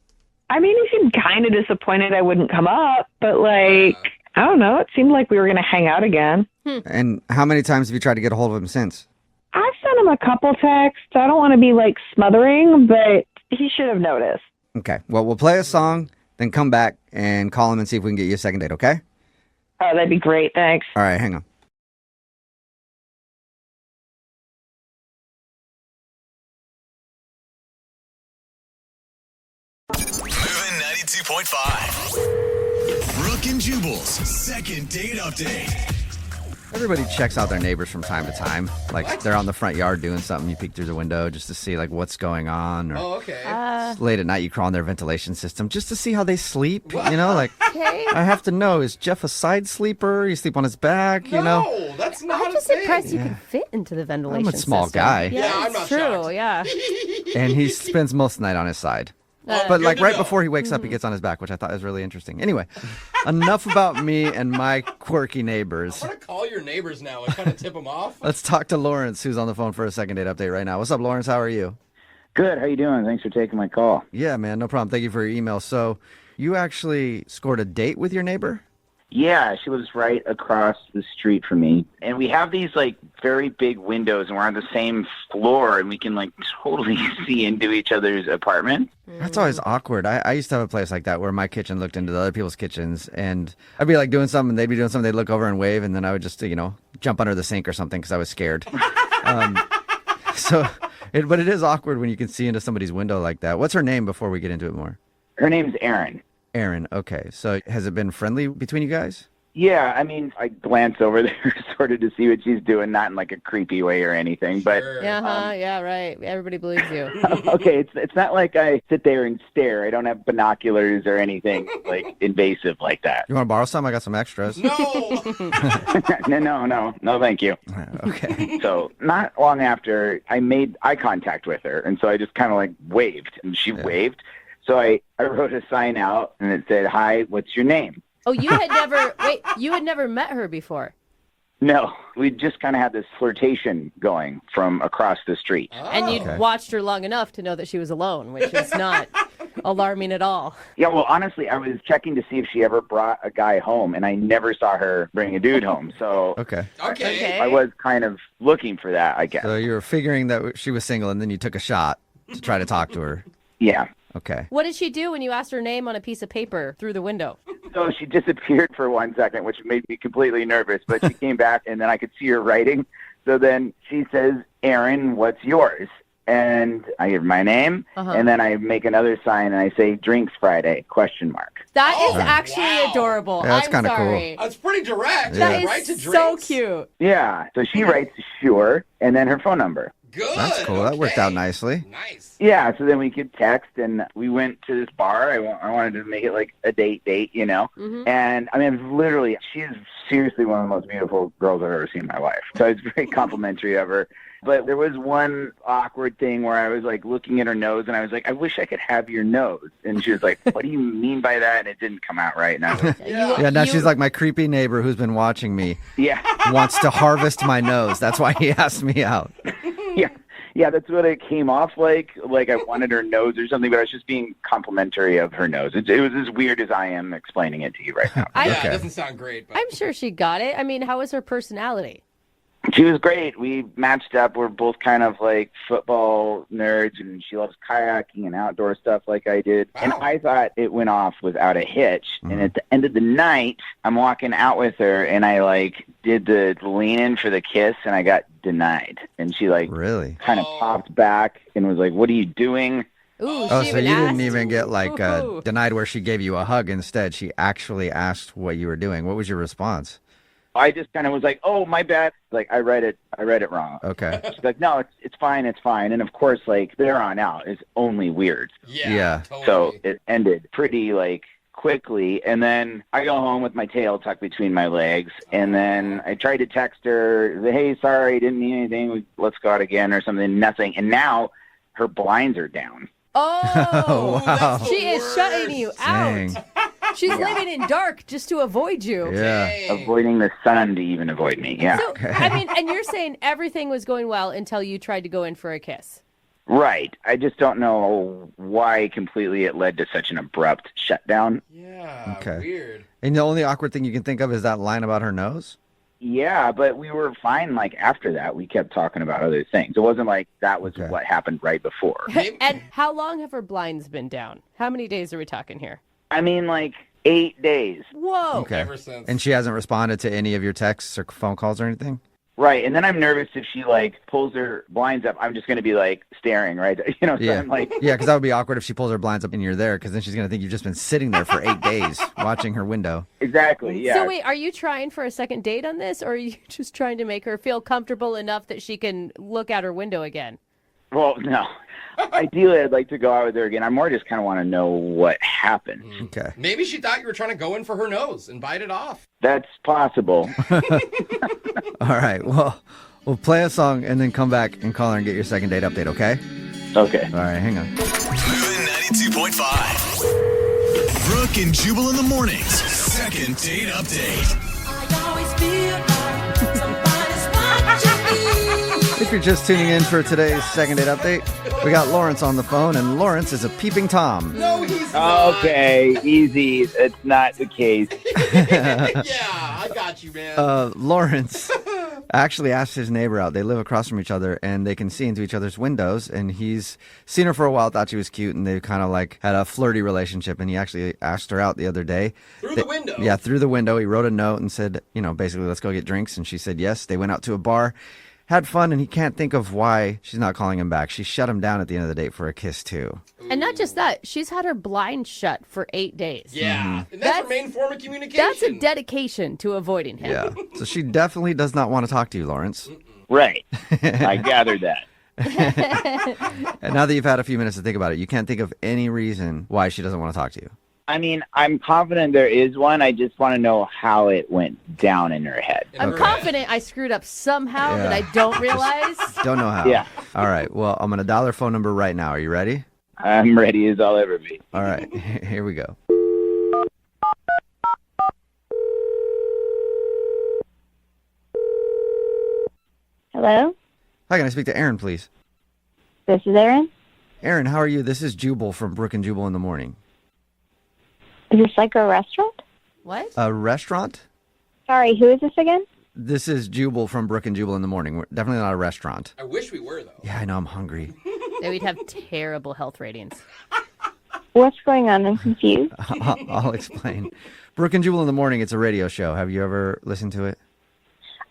I mean, he seemed kind of disappointed I wouldn't come up, but I don't know. It seemed like we were going to hang out again. And how many times have you tried to get a hold of him since? I've sent him a couple texts. I don't want to be smothering, but he should have noticed. Okay, well, we'll play a song, then come back and call him and see if we can get you a second date, okay? Oh, that'd be great. Thanks. All right, hang on. Moving 92.5. Brooke and Jubal's second date update. Everybody checks out their neighbors from time to time. Like, they're on the front yard doing something, you peek through the window just to see, what's going on. Or Oh, okay. late at night, you crawl in their ventilation system just to see how they sleep, Okay. I have to know, is Jeff a side sleeper? You sleep on his back, No, that's not I'm just a thing. impressed you can fit into the ventilation I'm a small system. guy. Yeah, I'm it's not true. shocked. Yeah. And he spends most of the night on his side. But good to right know. before he wakes up, he gets on his back, which I thought was really interesting. Anyway, enough about me and my quirky neighbors. I want to call your neighbors now and kind of tip them off. Let's talk to Lawrence, who's on the phone for a second date update right now. What's up, Lawrence? How are you? Good. How you doing? Thanks for taking my call. Yeah, man, no problem. Thank you for your email. So you actually scored a date with your neighbor? Yeah, she lives right across the street from me. And we have these very big windows and we're on the same floor and we can totally see into each other's apartment. That's always awkward. I used to have a place like that where my kitchen looked into the other people's kitchens, and I'd be doing something, and they'd be doing something, they'd look over and wave, and then I would just, jump under the sink or something because I was scared. But it is awkward when you can see into somebody's window like that. What's her name before we get into it more? Her name's Erin. Erin, okay. So has it been friendly between you guys? Yeah, I mean, I glance over there sort of to see what she's doing, not in a creepy way or anything, but Yeah, right. Everybody believes you. okay, it's not like I sit there and stare. I don't have binoculars or anything invasive like that. You want to borrow some? I got some extras. No. No, thank you. Okay. So not long after, I made eye contact with her, and so I just kind of waved, and she waved. So I wrote a sign out, and it said, "Hi, what's your name?" Oh, you had never met her before. No, we just kind of had this flirtation going from across the street. And you'd watched her long enough to know that she was alone, which is not alarming at all. Yeah, well, honestly, I was checking to see if she ever brought a guy home, and I never saw her bring a dude home. So Okay. Okay. I was kind of looking for that, I guess. So you were figuring that she was single, and then you took a shot to try to talk to her. Yeah. Okay. What did she do when you asked her name on a piece of paper through the window? So she disappeared for 1 second, which made me completely nervous. But she came back, and then I could see her writing. So then she says, Aaron, what's yours? And I give her my name, and then I make another sign, and I say, Drinks Friday, ? That is actually adorable. Yeah, that's I'm kinda sorry. That's pretty direct. That is Right to so drinks. cute. Yeah. So she writes sure, and then her phone number. Good. That's cool. That worked out nicely. Nice. Yeah, so then we could text, and we went to this bar. I wanted to make it like a date, you know? And, I mean, literally, she's seriously one of the most beautiful girls I've ever seen in my life. So I was very complimentary of her. But there was one awkward thing where I was, like, looking at her nose, and I was like, I wish I could have your nose. And she was like, what do you mean by that? And it didn't come out right. And I was like, Yeah, now she's like my creepy neighbor who's been watching me. Yeah. Wants to harvest my nose. That's why he asked me out. Yeah, that's what it came off like. Like I wanted her nose or something, but I was just being complimentary of her nose. It was as weird as I am explaining it to you right now. Yeah, it doesn't sound great. But... I'm sure she got it. I mean, how was her personality? She was great. We matched up. We're both kind of like football nerds, and she loves kayaking and outdoor stuff like I did. And I thought it went off without a hitch. And at the end of the night, I'm walking out with her, and I like did the lean in for the kiss, and I got denied. And she like really kind of popped back and was like, "What are you doing?" Ooh, so she you even didn't even get like Ooh. denied where she gave you a hug. Instead, she actually asked what you were doing. What was your response? I just kind of was like, "Oh, my bad." Like I read it wrong. Okay. She's like, "No, it's fine, it's fine." And of course, like there on out is only weird. Yeah. Totally. So it ended pretty like quickly, and then I go home with my tail tucked between my legs, and then I tried to text her, "Hey, sorry, didn't mean anything. Let's go out again," or something. Nothing. And now her blinds are down. Oh, wow. She is shutting you out. Dang. She's living in dark just to avoid you. Yeah. Avoiding the sun to even avoid me. Yeah. So, I mean, and you're saying everything was going well until you tried to go in for a kiss. Right. I just don't know why completely it led to such an abrupt shutdown. Yeah. Okay. Weird. And the only awkward thing you can think of is that line about her nose? Yeah, but we were fine. Like after that, we kept talking about other things. It wasn't like that was what happened right before. And how long have her blinds been down? How many days are we talking here? I mean, like 8 days. Whoa. Okay. Ever since. And she hasn't responded to any of your texts or phone calls or anything? Right, and then I'm nervous if she like pulls her blinds up. I'm just going to be like staring, right? You know, so Yeah. I'm like, Yeah, because that would be awkward if she pulls her blinds up and you're there, because then she's going to think you've just been sitting there for 8 days watching her window. exactly, yeah. So wait, are you trying for a second date on this, or are you just trying to make her feel comfortable enough that she can look out her window again? Well, no. Ideally, I'd like to go out with her again. I more just kind of want to know what happened. Okay. Maybe she thought you were trying to go in for her nose and bite it off. That's possible. All right. Well, we'll play a song and then come back and call her and get your second date update, okay? Okay. All right, hang on. Moving 92.5. Brooke and Jubal in the mornings. Second date update. If you're just tuning in for today's second date update, we got Lawrence on the phone, and Lawrence is a peeping Tom. No, he's not. Okay, easy. It's not the case. Yeah, I got you, man. Lawrence actually asked his neighbor out. They live across from each other, and they can see into each other's windows, and he's seen her for a while, thought she was cute, and they kind of like had a flirty relationship, and he actually asked her out the other day. Through the window? Yeah, through the window. He wrote a note and said, you know, basically, let's go get drinks, and she said yes. They went out to a bar, had fun, and he can't think of why she's not calling him back. She shut him down at the end of the date for a kiss, too. And not just that, she's had her blind shut for 8 days. Yeah, and that's her main form of communication. That's a dedication to avoiding him. Yeah. So she definitely does not want to talk to you, Lawrence. Right. I gathered that. And now that you've had a few minutes to think about it, you can't think of any reason why she doesn't want to talk to you. I mean, I'm confident there is one. I just want to know how it went down in her head. I'm confident I screwed up somehow that I don't realize. Don't know how. Yeah. All right. Well, I'm going to dial her phone number right now. Are you ready? I'm ready as I'll ever be. All right. Here we go. Hello? Hi, can I speak to Aaron, please? This is Aaron? Aaron, how are you? This is Jubal from Brooke and Jubal in the morning. Is this like a restaurant? What? A restaurant? Sorry, who is this again? This is Jubal from Brooke and Jubal in the morning. We're definitely not a restaurant. I wish we were, though. Yeah, I know. I'm hungry. That we'd have terrible health ratings. What's going on? I'm confused. I'll explain. Brooke and Jubal in the Morning, it's a radio show. Have you ever listened to it?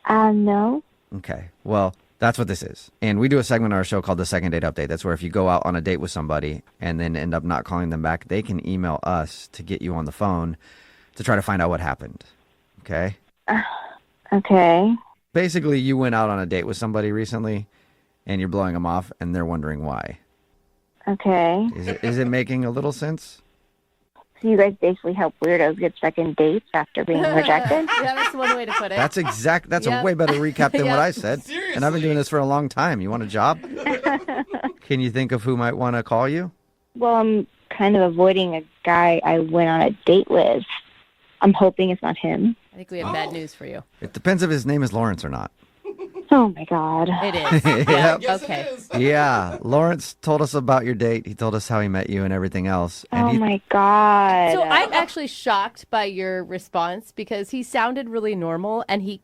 No. Okay. Well, that's what this is. And we do a segment on our show called the Second Date Update. That's where if you go out on a date with somebody and then end up not calling them back, they can email us to get you on the phone to try to find out what happened. Okay? Okay. Basically, you went out on a date with somebody recently and you're blowing them off and they're wondering why. Okay. Is it making a little sense? So you guys basically help weirdos get second dates after being rejected? Yeah, that's one way to put it. That's a way better recap than what I said. Seriously? And I've been doing this for a long time. You want a job? Can you think of who might want to call you? Well, I'm kind of avoiding a guy I went on a date with. I'm hoping it's not him. I think we have bad news for you. It depends if his name is Lawrence or not. Oh, my God. It is. Yep. Okay. Yeah, Lawrence told us about your date. He told us how he met you and everything else. And Oh, my God. So I'm actually shocked by your response because he sounded really normal and he's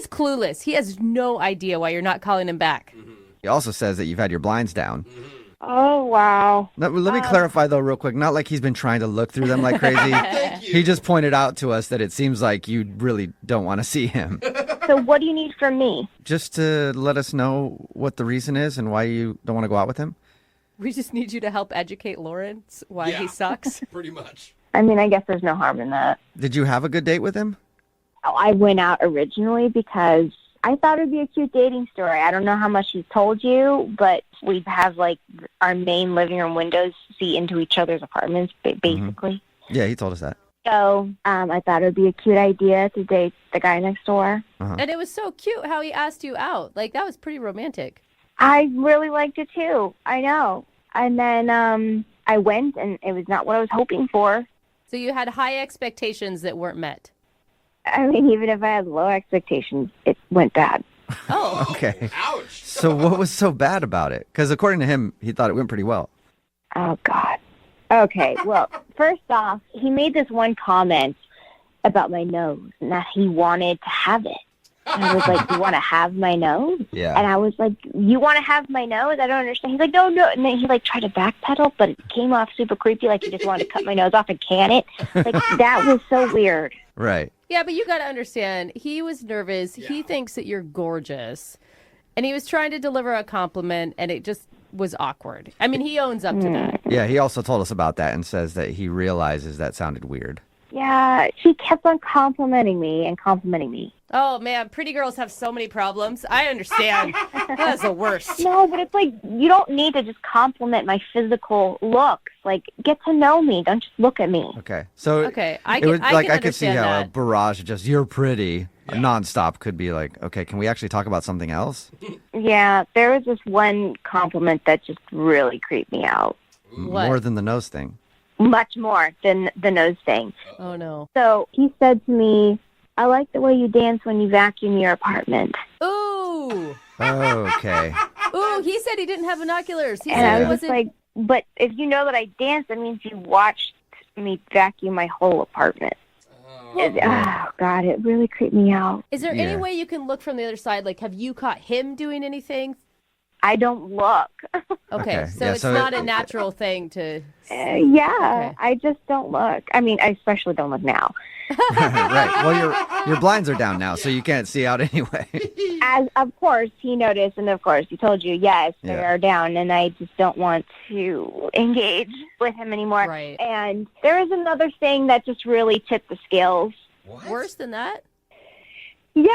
clueless. He has no idea why you're not calling him back. he also says that you've had your blinds down. Oh, wow. Let me clarify, though, real quick. Not like he's been trying to look through them like crazy. He just pointed out to us that it seems like you really don't want to see him. So what do you need from me? Just to let us know what the reason is and why you don't want to go out with him. We just need you to help educate Lawrence why he sucks. Pretty much. I mean, I guess there's no harm in that. Did you have a good date with him? I went out originally because I thought it would be a cute dating story. I don't know how much he's told you, but we have, like, our main living room windows see into each other's apartments, basically. Yeah, he told us that. So I thought it would be a cute idea to date the guy next door. And it was so cute how he asked you out. Like, that was pretty romantic. I really liked it, too. I know. And then I went, and it was not what I was hoping for. So you had high expectations that weren't met. I mean, even if I had low expectations, it went bad. Oh. Okay. Ouch. So what was so bad about it? Because according to him, he thought it went pretty well. Oh, God. Okay, well, first off, he made this one comment about my nose and that he wanted to have it. And I was like, you want to have my nose? Yeah. And I was like, you want to have my nose? I don't understand. He's like, no. And then he, like, tried to backpedal, but it came off super creepy, like he just wanted to cut my nose off and can it. Like, that was so weird. Right. Yeah, but you got to understand, he was nervous. Yeah. He thinks that you're gorgeous. And he was trying to deliver a compliment, and it just was awkward. I mean, he owns up to that. Yeah, he also told us about that and says that he realizes that sounded weird. Yeah, she kept on complimenting me. Oh, man, pretty girls have so many problems. I understand. That's the worst. No, but it's like, you don't need to just compliment my physical looks. Like, get to know me. Don't just look at me. Okay. So I could see how a barrage of just, you're pretty, nonstop could be like, okay, can we actually talk about something else? Yeah, there was this one compliment that just really creeped me out. What? More than the nose thing. Much more than the nose thing. Oh, no. So he said to me, I like the way you dance when you vacuum your apartment. Ooh. Okay. Ooh, he said he didn't have binoculars. He and said I was like, but if you know that I dance, that means you watched me vacuum my whole apartment. Oh, God, it really creeped me out. Is there any way you can look from the other side? Like, have you caught him doing anything? I don't look. Okay, so it's not a natural thing to... Okay. I just don't look. I mean, I especially don't look now. Right. Well, your blinds are down now, so you can't see out anyway. As of course he noticed, and of course he told you, yes, they are down, and I just don't want to engage with him anymore. Right. And there is another thing that just really tipped the scales. What? Worse than that? Yeah,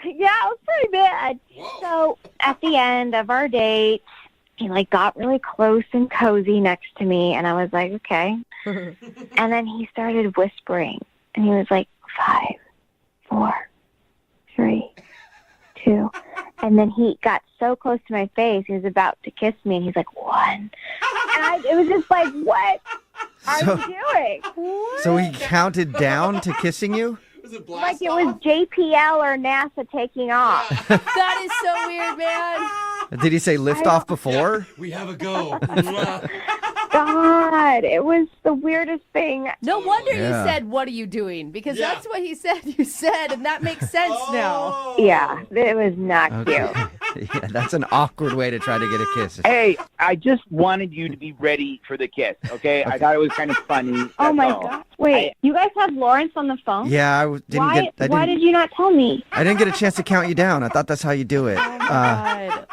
it was pretty bad. Whoa. So at the end of our date, he like got really close and cozy next to me, and I was like, okay. And then he started whispering, and he was like, 5, 4, 3, 2. And then he got so close to my face, he was about to kiss me, and he's like, 1. And it was just like, what are you doing? What? So he counted down to kissing you? Like it was JPL or NASA taking off. That is so weird, man. Did he say lift off before? We have a go. God, it was the weirdest thing. No wonder you said, what are you doing? Because that's what he said you said, and that makes sense now. Yeah, it was not cute. Yeah, that's an awkward way to try to get a kiss. Hey, I just wanted you to be ready for the kiss, okay? I thought it was kind of funny. Oh my all. God! Wait, you guys have Lawrence on the phone? Yeah, Why did you not tell me? I didn't get a chance to count you down. I thought that's how you do it.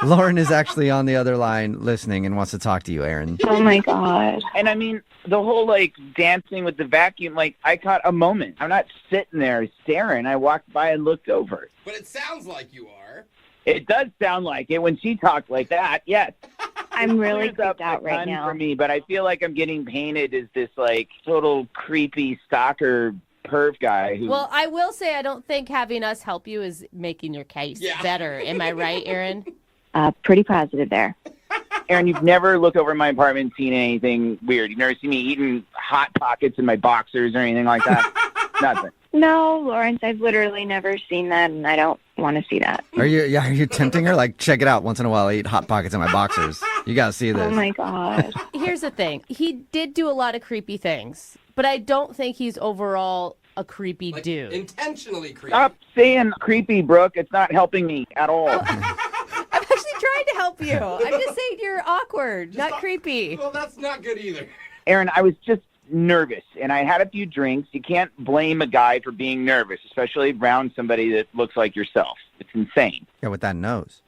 Lauren is actually on the other line listening and wants to talk to you, Aaron. Oh my God! And I mean, the whole like dancing with the vacuum, like I caught a moment. I'm not sitting there staring. I walked by and looked over. But it sounds like you are. It does sound like it when she talks like that. Yes. I'm really Clears up creeped out a right ton now. for me, but I feel like I'm getting painted as this like total creepy stalker perv guy who. Well, I will say I don't think having us help you is making your case better. Am I right, Aaron? Pretty positive there. Aaron, you've never looked over my apartment and seen anything weird. You've never seen me eating Hot Pockets in my boxers or anything like that? Nothing. No, Lawrence, I've literally never seen that, and I don't want to see that. Are you tempting her? Like, check it out. Once in a while, I eat Hot Pockets in my boxers. You got to see this. Oh, my God. Here's the thing. He did do a lot of creepy things, but I don't think he's overall a creepy dude. Intentionally creepy. Stop saying creepy, Brooke. It's not helping me at all. I'm actually trying to help you. I'm just saying you're awkward, not creepy. Well, that's not good either. Aaron, I was just nervous, and I had a few drinks. You can't blame a guy for being nervous, especially around somebody that looks like yourself. It's insane. Yeah, with that nose.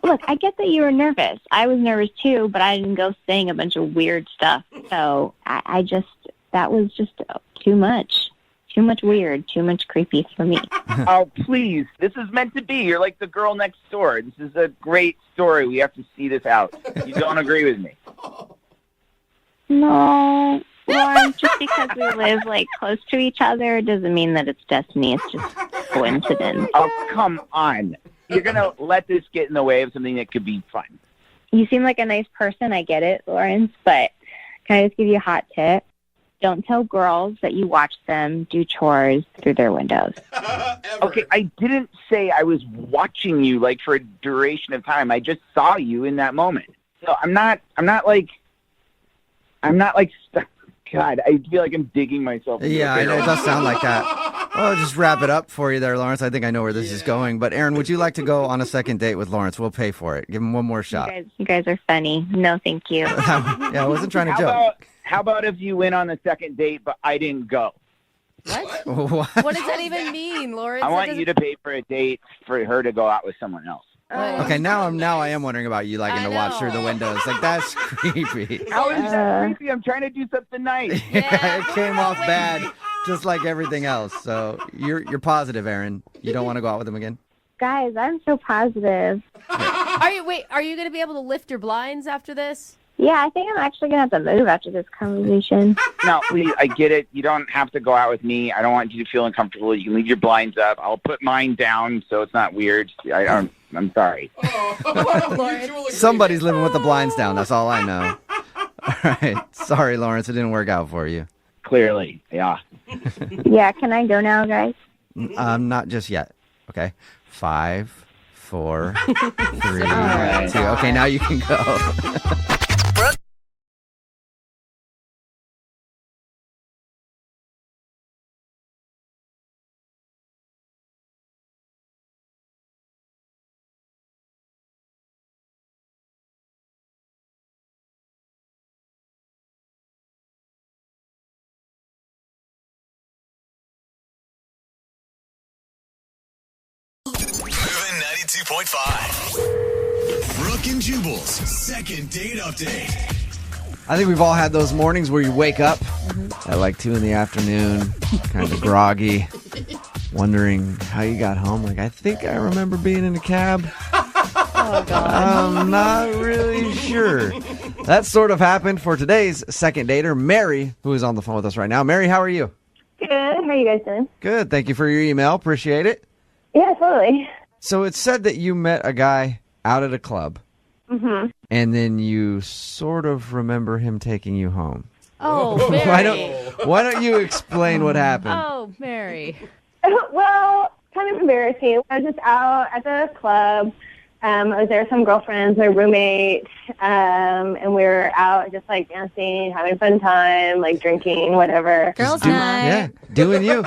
Look, I get that you were nervous. I was nervous too, but I didn't go saying a bunch of weird stuff. So that was just too much. Too much weird, too much creepy for me. Oh, please. This is meant to be. You're like the girl next door. This is a great story. We have to see this out. You don't agree with me. No, Lauren, just because we live, like, close to each other doesn't mean that it's destiny. It's just coincidence. Oh, come on. You're going to let this get in the way of something that could be fun. You seem like a nice person. I get it, Lawrence, but can I just give you a hot tip? Don't tell girls that you watch them do chores through their windows. Okay, I didn't say I was watching you, like, for a duration of time. I just saw you in that moment. So I'm not like, God, I feel like I'm digging myself. Yeah, I know. It does sound like that. I'll just wrap it up for you there, Lawrence. I think I know where this is going. But, Aaron, would you like to go on a second date with Lawrence? We'll pay for it. Give him one more shot. You guys are funny. No, thank you. Yeah, I wasn't trying to joke. How about if you went on the second date, but I didn't go? What? What does that even mean, Lawrence? I want you to pay for a date for her to go out with someone else. Okay, now I am wondering about you liking to watch through the windows. Like, that's creepy. How is that creepy? I'm trying to do something nice. Yeah, it came off bad, just like everything else. So you're positive, Aaron. You don't want to go out with him again? Guys, I'm so positive. Are you going to be able to lift your blinds after this? Yeah, I think I'm actually going to have to move after this conversation. No, please, I get it. You don't have to go out with me. I don't want you to feel uncomfortable. You can leave your blinds up. I'll put mine down so it's not weird. I'm sorry. Somebody's living with the blinds down. That's all I know. All right. Sorry, Lawrence. It didn't work out for you. Clearly, yeah. Yeah, can I go now, guys? Not just yet. Okay. 5, 4, 3, 2. Okay, now you can go. Moving 92.5. Brooke and Jubal's second date update. I think we've all had those mornings where you wake up at like 2 in the afternoon, kind of groggy, wondering how you got home. Like, I think I remember being in a cab. Oh, God. I'm not really sure. That sort of happened for today's second dater, Mary, who is on the phone with us right now. Mary, how are you? Good. How are you guys doing? Good. Thank you for your email. Appreciate it. Yeah, totally. So it said that you met a guy out at a club, and then you sort of remember him taking you home. Oh, Mary. Why don't you explain what happened? Oh, Mary. Well, kind of embarrassing. I was just out at the club. I was there with some girlfriends, my roommate, and we were out just like dancing, having a fun time, like drinking, whatever. Girls' night. Yeah, doing you.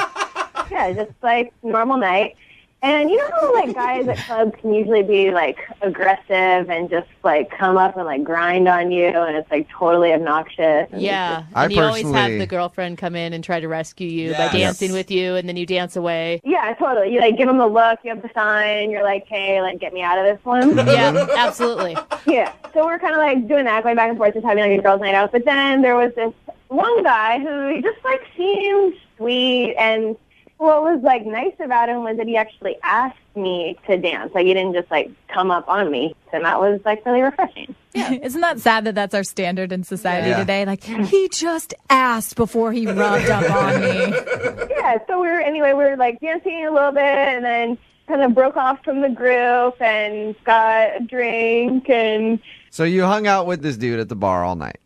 Yeah, just like normal night. And you know, like guys at clubs can usually be like aggressive and just like come up and like grind on you, and it's like totally obnoxious. Yeah, and you always have the girlfriend come in and try to rescue you by dancing with you, and then you dance away. Yeah, totally. You like give them the look, you have the sign, you're like, hey, like get me out of this one. Yeah, absolutely. Yeah, so we're kind of like doing that, going back and forth, just having like a girls' night out. But then there was this one guy who just like seemed sweet, and what was like nice about him was that he actually asked me to dance. Like he didn't just like come up on me, and that was like really refreshing. Yeah, isn't that sad that that's our standard in society today? Like he just asked before he rubbed up on me. Yeah, so we were like dancing a little bit, and then kind of broke off from the group and got a drink. And So you hung out with this dude at the bar all night.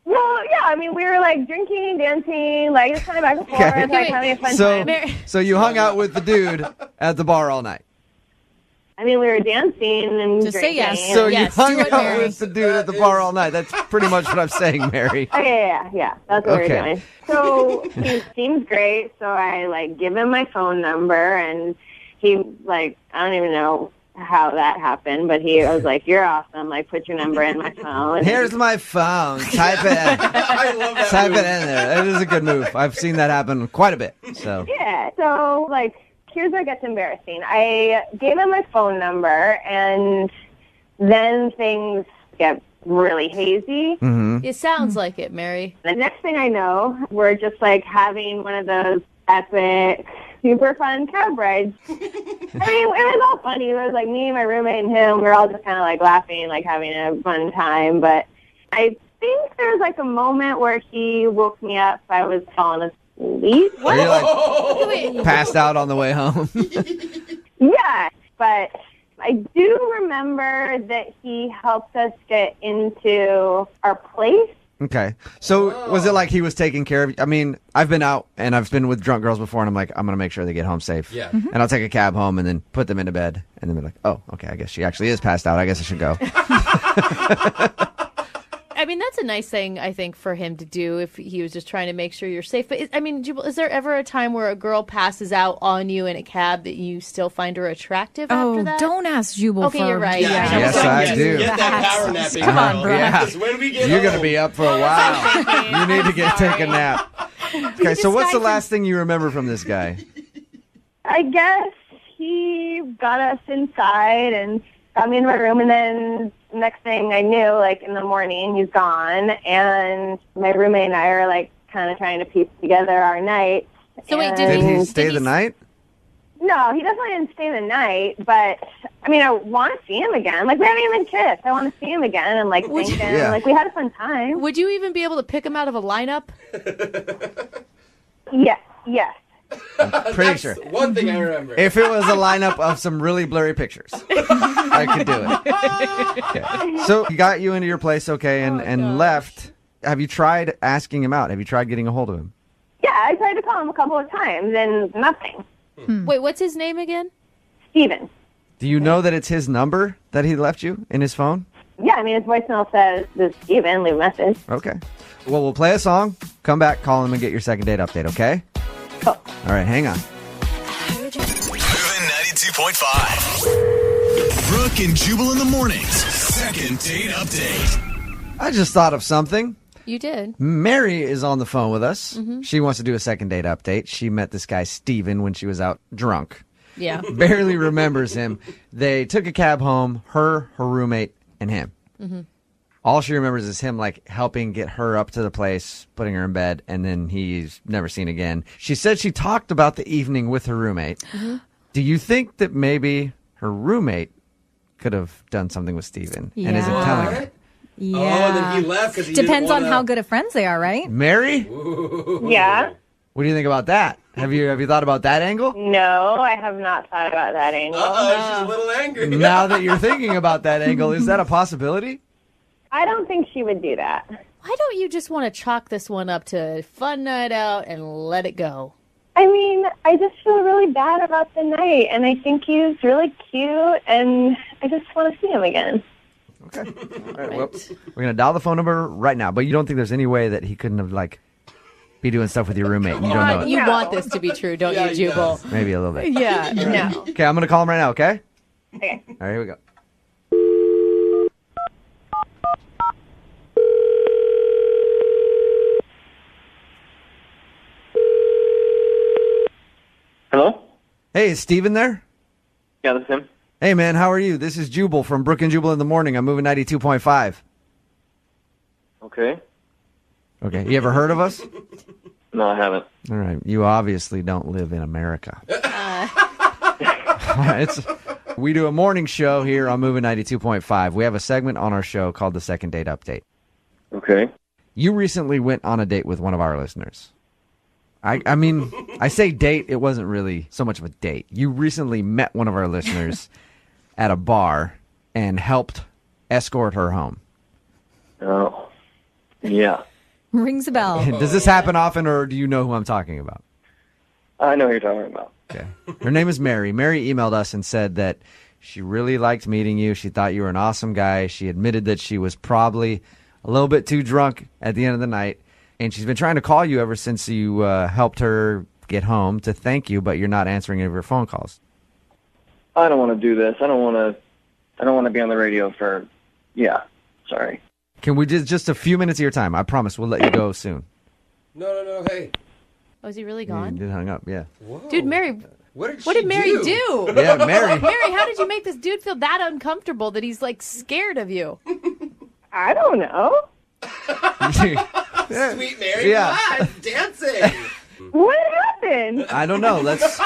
well, yeah, I mean, we were like drinking, dancing, like just kind of back and forth, like having a fun time. So you hung out with the dude at the bar all night. I mean, we were dancing and Just say drinking. yes. So Yes, you hung do it, out Mary. with the dude at the bar all night. That's pretty much what I'm saying, Mary. Okay, yeah, that's what we Okay. were doing. So he seems great, so I like give him my phone number, and he like, I don't even know how that happened, but he was like, you're awesome, like put your number in my phone. Here's my phone. Type it. I love that. Type move. it in there. It is a good move. I've seen that happen quite a bit. So Yeah, so like here's where it gets embarrassing. I gave him my phone number, and then things get really hazy. It sounds like it, Mary. The next thing I know, we're just like having one of those epic, super fun cab rides. I mean, it was all funny. It was like me, my roommate, and him. We were all just kind of like laughing, like having a fun time. But I think there was like a moment where he woke me up. I was falling asleep. are you like passed out on the way home? Yeah, but I do remember that he helped us get into our place. Okay. So was it like he was taking care of you? I mean, I've been out and I've been with drunk girls before, and I'm like, I'm going to make sure they get home safe. Yeah. And I'll take a cab home and then put them into bed. And then be like, oh, okay, I guess she actually is passed out. I guess I should go. I mean, that's a nice thing, I think, for him to do if he was just trying to make sure you're safe. But, I mean, Jubal, is there ever a time where a girl passes out on you in a cab that you still find her attractive after that? Don't ask Jubal Okay, you're right. Yeah. I know. Yes, I do. Get that power nap in, Come on, girl. bro. Yeah. 'Cause when we get You're going to home- be up for a while. You need to take a nap. Okay, so what's the last thing you remember from this guy? I guess he got us inside and got me in my room, and then next thing I knew, like in the morning, he's gone, and my roommate and I are like kind of trying to piece together our night. So wait, Did he stay the night? No, he definitely didn't stay the night, but I mean, I want to see him again. Like, we haven't even kissed. I want to see him again and like thank him. Yeah. Like, we had a fun time. Would you even be able to pick him out of a lineup? Yes. Pretty sure. One thing I remember. If it was a lineup of some really blurry pictures, I could do it. Okay. So he got you into your place, okay, and left. Have you tried asking him out? Have you tried getting a hold of him? Yeah, I tried to call him a couple of times and nothing. Wait, what's his name again? Steven. Do you know that it's his number that he left you in his phone? Yeah, I mean, his voicemail says, "This is Steven, leave a message." Okay. Well, we'll play a song, come back, call him, and get your second date update, okay? Cool. All right, hang on. Moving 92.5. Brooke and Jubal in the mornings. Second date update. I just thought of something. You did. Mary is on the phone with us. She wants to do a second date update. She met this guy, Steven, when she was out drunk. Yeah. Barely remembers him. They took a cab home, her roommate, and him. All she remembers is him like helping get her up to the place, putting her in bed, and then he's never seen again. She said she talked about the evening with her roommate. Do you think that maybe her roommate could have done something with Steven and isn't telling her? Yeah. Oh, then he left because he Depends didn't on how good of friends they are, right? Mary? Yeah. What do you think about that? Have you thought about that angle? No, I have not thought about that angle. she's a little angry. Now that you're thinking about that angle, is that a possibility? I don't think she would do that. Why don't you just want to chalk this one up to fun night out and let it go? I mean, I just feel really bad about the night, and I think he's really cute, and I just want to see him again. Okay. All right, well, we're going to dial the phone number right now, but you don't think there's any way that he couldn't have, like, be doing stuff with your roommate and you don't know it. You want this to be true, don't you, Jubal? Maybe a little bit. Yeah, no. Okay, I'm going to call him right now, okay? Okay. All right, here we go. Hello? Hey, is Steven there? Yeah, that's him. Hey, man, how are you? This is Jubal from Brooke and Jubal in the morning. I'm moving 92.5. Okay. Okay, you ever heard of us? No, I haven't. All right, you obviously don't live in America. We do a morning show here on Moving 92.5. We have a segment on our show called the Second Date Update. Okay. You recently went on a date with one of our listeners. I mean, I say date, it wasn't really so much of a date. You recently met one of our listeners at a bar and helped escort her home. Oh, yeah. Rings a bell. Does this happen often, or do you know who I'm talking about? I know who you're talking about. Okay. Her name is Mary. Mary emailed us and said that she really liked meeting you. She thought you were an awesome guy. She admitted that she was probably a little bit too drunk at the end of the night. And she's been trying to call you ever since you helped her get home to thank you, but you're not answering any of her phone calls. I don't want to do this. I don't want to be on the radio for. Yeah. Sorry. Can we just a few minutes of your time? I promise we'll let you go soon. No, hey. Oh, is he really You gone? did hung up, yeah. Whoa. Dude, Mary. What did Mary do? Yeah, Mary. Mary, how did you make this dude feel that uncomfortable that he's like scared of you? I don't know. Sweet Mary, Yeah. come on, dancing. What happened? I don't know. Let's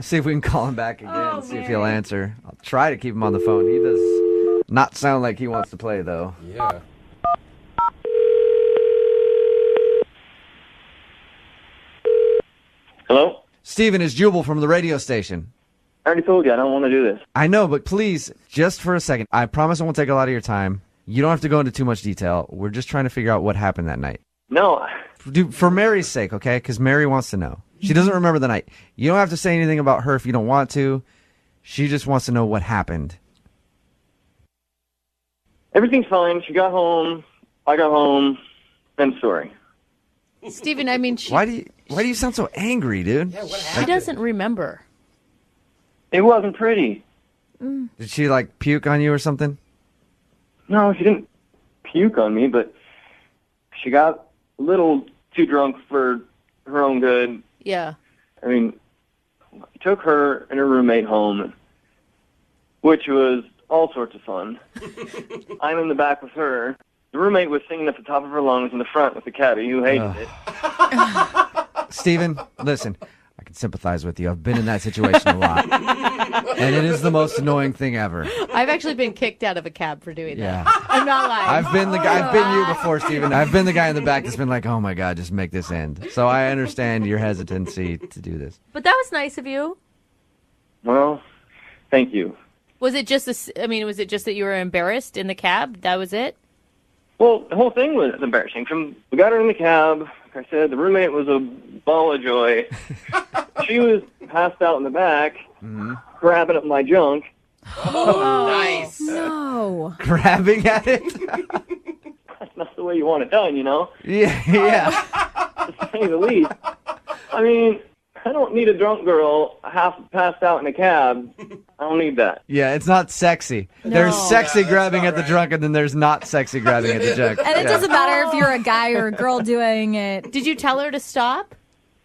see if we can call him back again, see if he'll answer. I'll try to keep him on the phone. He does not sound like he wants to play, though. Yeah. Hello? Steven, is Jubal from the radio station. I already told you I don't want to do this. I know, but please, just for a second, I promise I won't take a lot of your time. You don't have to go into too much detail. We're just trying to figure out what happened that night. No. Dude, for Mary's sake, okay? Because Mary wants to know. She doesn't remember the night. You don't have to say anything about her if you don't want to. She just wants to know what happened. Everything's fine. She got home. I got home. I'm sorry. Steven, I mean, Why do you sound so angry, dude? she doesn't remember. It wasn't pretty. Did she, like, puke on you or something? No, she didn't puke on me, but she got a little too drunk for her own good. Yeah. I mean, I took her and her roommate home, which was all sorts of fun. I'm in the back with her. The roommate was singing at the top of her lungs in the front with the cabbie who hated it. Steven, listen, I can sympathize with you. I've been in that situation a lot. And it is the most annoying thing ever. I've actually been kicked out of a cab for doing Yeah. that. I'm not lying. I've been you before, Steven. I've been the guy in the back that's been like, oh my God, just make this end. So I understand your hesitancy to do this. But that was nice of you. Well, thank you. Was it just was it just that you were embarrassed in the cab? That was it? Well, the whole thing was embarrassing. We got her in the cab. Like I said, the roommate was a ball of joy. She was passed out in the back, grabbing at my junk. Oh, nice. No. Grabbing at it? That's not the way you want it done, you know? Yeah. To say the least. I mean, I don't need a drunk girl half passed out in a cab. I don't need that. Yeah, it's not sexy. No. There's sexy grabbing at the drunk, and then there's not sexy grabbing at the junk. And it doesn't matter if you're a guy or a girl doing it. Did you tell her to stop?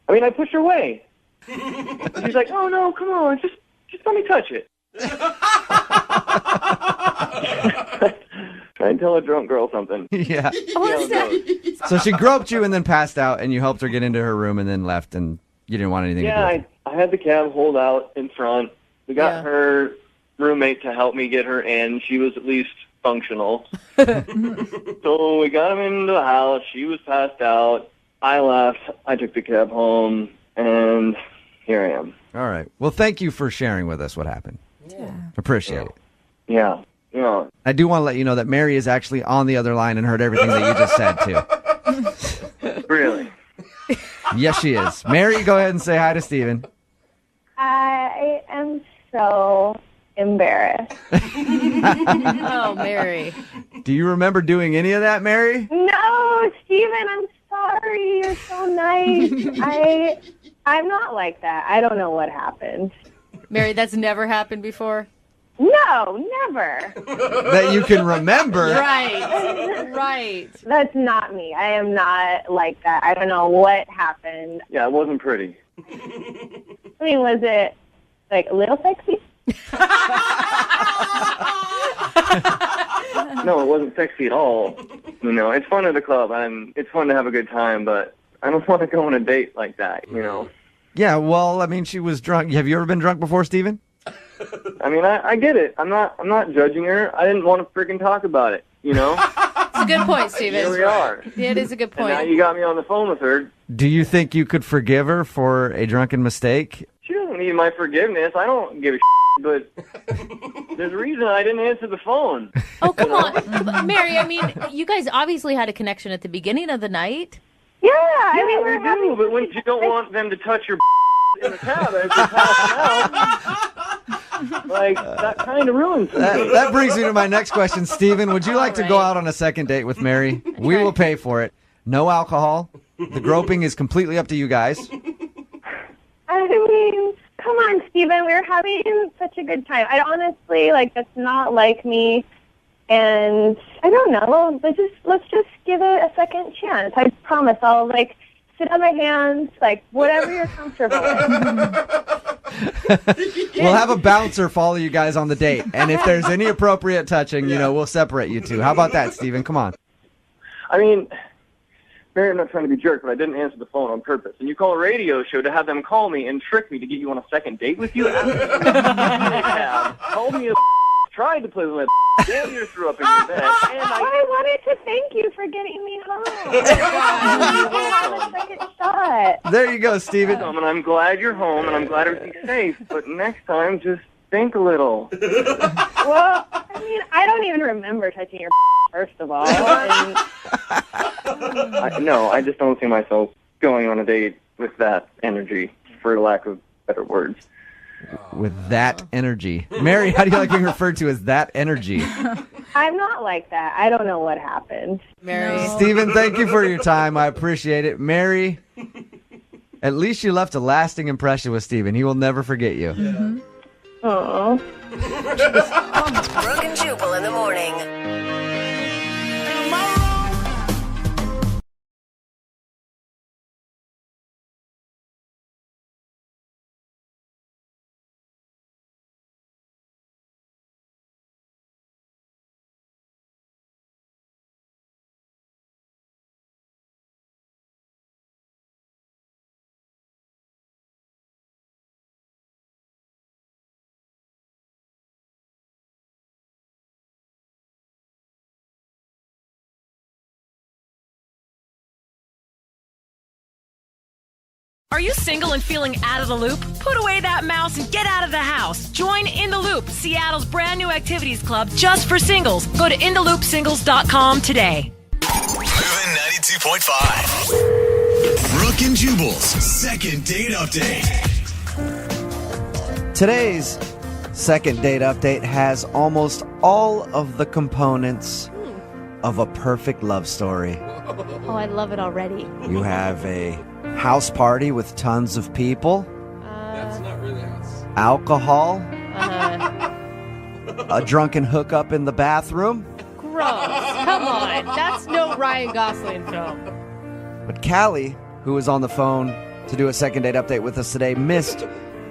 I mean, I pushed her away. She's like, oh, no, come on, just let me touch it. Try and tell a drunk girl something. Yeah. What's that? So she groped you and then passed out, and you helped her get into her room and then left, and you didn't want anything to do with it. I had the cab hold out in front. We got her roommate to help me get her in. She was at least functional. So we got him into the house. She was passed out. I left. I took the cab home, and here I am. All right. Well, thank you for sharing with us what happened. Yeah. Appreciate it. Yeah. I do want to let you know that Mary is actually on the other line and heard everything that you just said, too. Really? Yes, she is. Mary, go ahead and say hi to Steven. I am so embarrassed. Oh, Mary. Do you remember doing any of that, Mary? No, Steven, I'm sorry. You're so nice. I'm not like that. I don't know what happened. Mary, that's never happened before? No, never. That you can remember. Right. That's not me. I am not like that. I don't know what happened. Yeah, it wasn't pretty. I mean, was it like a little sexy? No, it wasn't sexy at all. You know, it's fun at the club, and it's fun to have a good time, but I don't want to go on a date like that, you know? Yeah, well, I mean, she was drunk. Have you ever been drunk before, Steven? I mean, I get it. I'm not judging her. I didn't want to freaking talk about it, you know? It's a good point, Steven. Here we are. Yeah, it is a good point. And now you got me on the phone with her. Do you think you could forgive her for a drunken mistake? She doesn't need my forgiveness. I don't give a but there's a reason I didn't answer the phone. Oh, come on. Mary, I mean, you guys obviously had a connection at the beginning of the night. Yeah, I mean, we do, but when you don't want them to touch your in the cab as you're passing out, like, that kind of ruins it. That brings me to my next question. Steven, would you like to go out on a second date with Mary? We will pay for it. No alcohol. The groping is completely up to you guys. I mean, come on, Steven. We were having such a good time. I honestly, that's not like me. And I don't know. Let's just give it a second chance. I promise I'll, sit on my hands, whatever you're comfortable with. We'll have a bouncer follow you guys on the date. And if there's any appropriate touching, we'll separate you two. How about that, Steven? Come on. I mean, Mary, I'm not trying to be a jerk, but I didn't answer the phone on purpose. And you call a radio show to have them call me and trick me to get you on a second date with you? Called me a tried to play with my damn near threw up in your bed. And I wanted to thank you for getting me home. Have a second shot. There you go, Steven. And I'm glad you're home, and I'm glad everything's safe. But next time, just think a little. Well, I mean, I don't even remember touching your first of all. No, I just don't see myself going on a date with that energy, for lack of better words. With that energy. Mary, how do you like being referred to as that energy? I'm not like that. I don't know what happened. Mary. Steven, thank you for your time. I appreciate it. Mary, at least you left a lasting impression with Steven. He will never forget you. Mm-hmm. Oh. Brooke and Jubal in the morning. Are you single and feeling out of the loop? Put away that mouse and get out of the house. Join In the Loop, Seattle's brand new activities club just for singles. Go to intheloopsingles.com today. Moving 92.5. Brooke and Jubal's second date update. Today's second date update has almost all of the components of a perfect love story. Oh, I love it already. You have a house party with tons of people. That's not really us. Alcohol. A drunken hookup in the bathroom. Gross. Come on. That's no Ryan Gosling film. But Callie, who was on the phone to do a second date update with us today, missed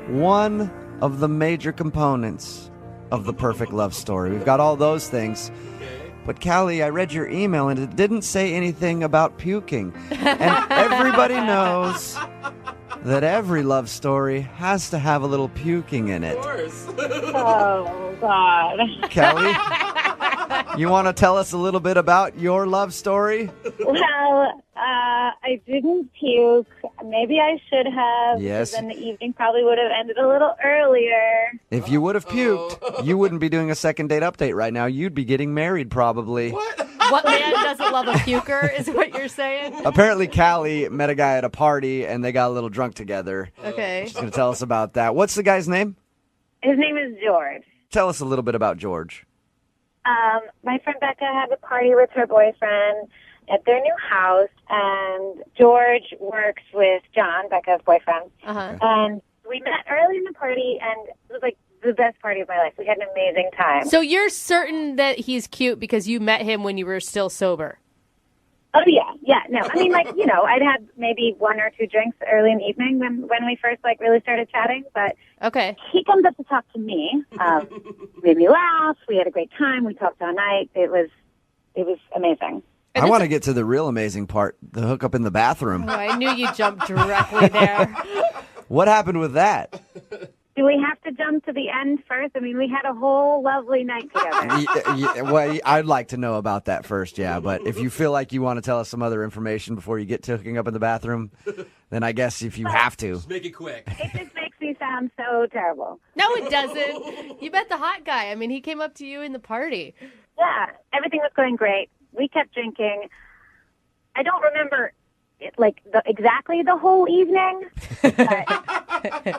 one of the major components of the perfect love story. We've got all those things. But Callie, I read your email and it didn't say anything about puking. And everybody knows that every love story has to have a little puking in it. Of course. Oh, God. Callie, you want to tell us a little bit about your love story? Well, I didn't puke. Maybe I should have. Yes. Then the evening probably would have ended a little earlier. If you would have puked, you wouldn't be doing a second date update right now. You'd be getting married probably. What man doesn't love a puker is what you're saying? Apparently, Callie met a guy at a party and they got a little drunk together. Okay. She's going to tell us about that. What's the guy's name? His name is George. Tell us a little bit about George. My friend Becca had a party with her boyfriend, at their new house, and George works with John, Becca's boyfriend. And we met early in the party, and it was like the best party of my life. We had an amazing time. So you're certain that he's cute because you met him when you were still sober? Oh, yeah. Yeah, no. I mean, like, you know, I'd had maybe 1 or 2 drinks early in the evening when we first, like, really started chatting. But he comes up to talk to me, made me laugh. We had a great time. We talked all night. It was amazing. I want to get to the real amazing part, the hookup in the bathroom. Oh, I knew you'd jump directly there. What happened with that? Do we have to jump to the end first? I mean, we had a whole lovely night together. Well, I'd like to know about that first, yeah. But if you feel like you want to tell us some other information before you get to hooking up in the bathroom, then I guess if you have to. Just make it quick. It just makes me sound so terrible. No, it doesn't. You met the hot guy. I mean, he came up to you in the party. Yeah, everything was going great. We kept drinking. I don't remember exactly the whole evening, but I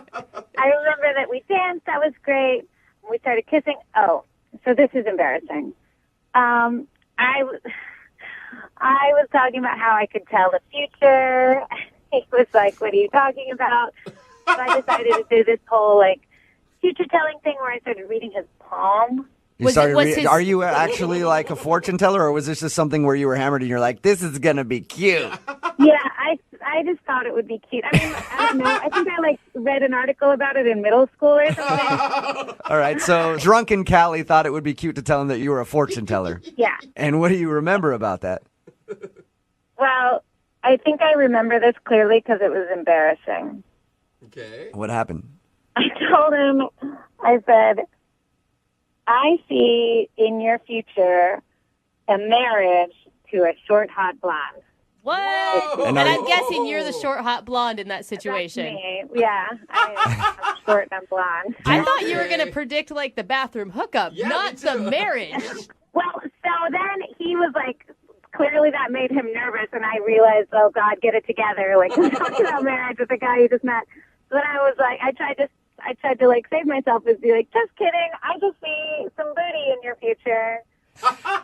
remember that we danced. That was great. We started kissing. Oh, so this is embarrassing. I was talking about how I could tell the future. He was like, "What are you talking about?" So I decided to do this whole like future telling thing where I started reading his palm. Are you actually like a fortune teller, or was this just something where you were hammered and you're like, this is going to be cute? Yeah, I just thought it would be cute. I mean, I don't know. I think I read an article about it in middle school or something. All right, so drunken Callie thought it would be cute to tell him that you were a fortune teller. Yeah. And what do you remember about that? Well, I think I remember this clearly because it was embarrassing. Okay. What happened? I told him, I said, I see in your future a marriage to a short, hot blonde. What? And I'm guessing you're the short, hot blonde in that situation. That's me. Yeah, I'm short and I'm blonde. I thought you were going to predict like the bathroom hookup, not the marriage. Well, so then he was like, clearly that made him nervous, and I realized, oh God, get it together. Like, we're talking about marriage with a guy you just met. So then I was like, I tried to like save myself and be like, just kidding. I just see some booty in your future.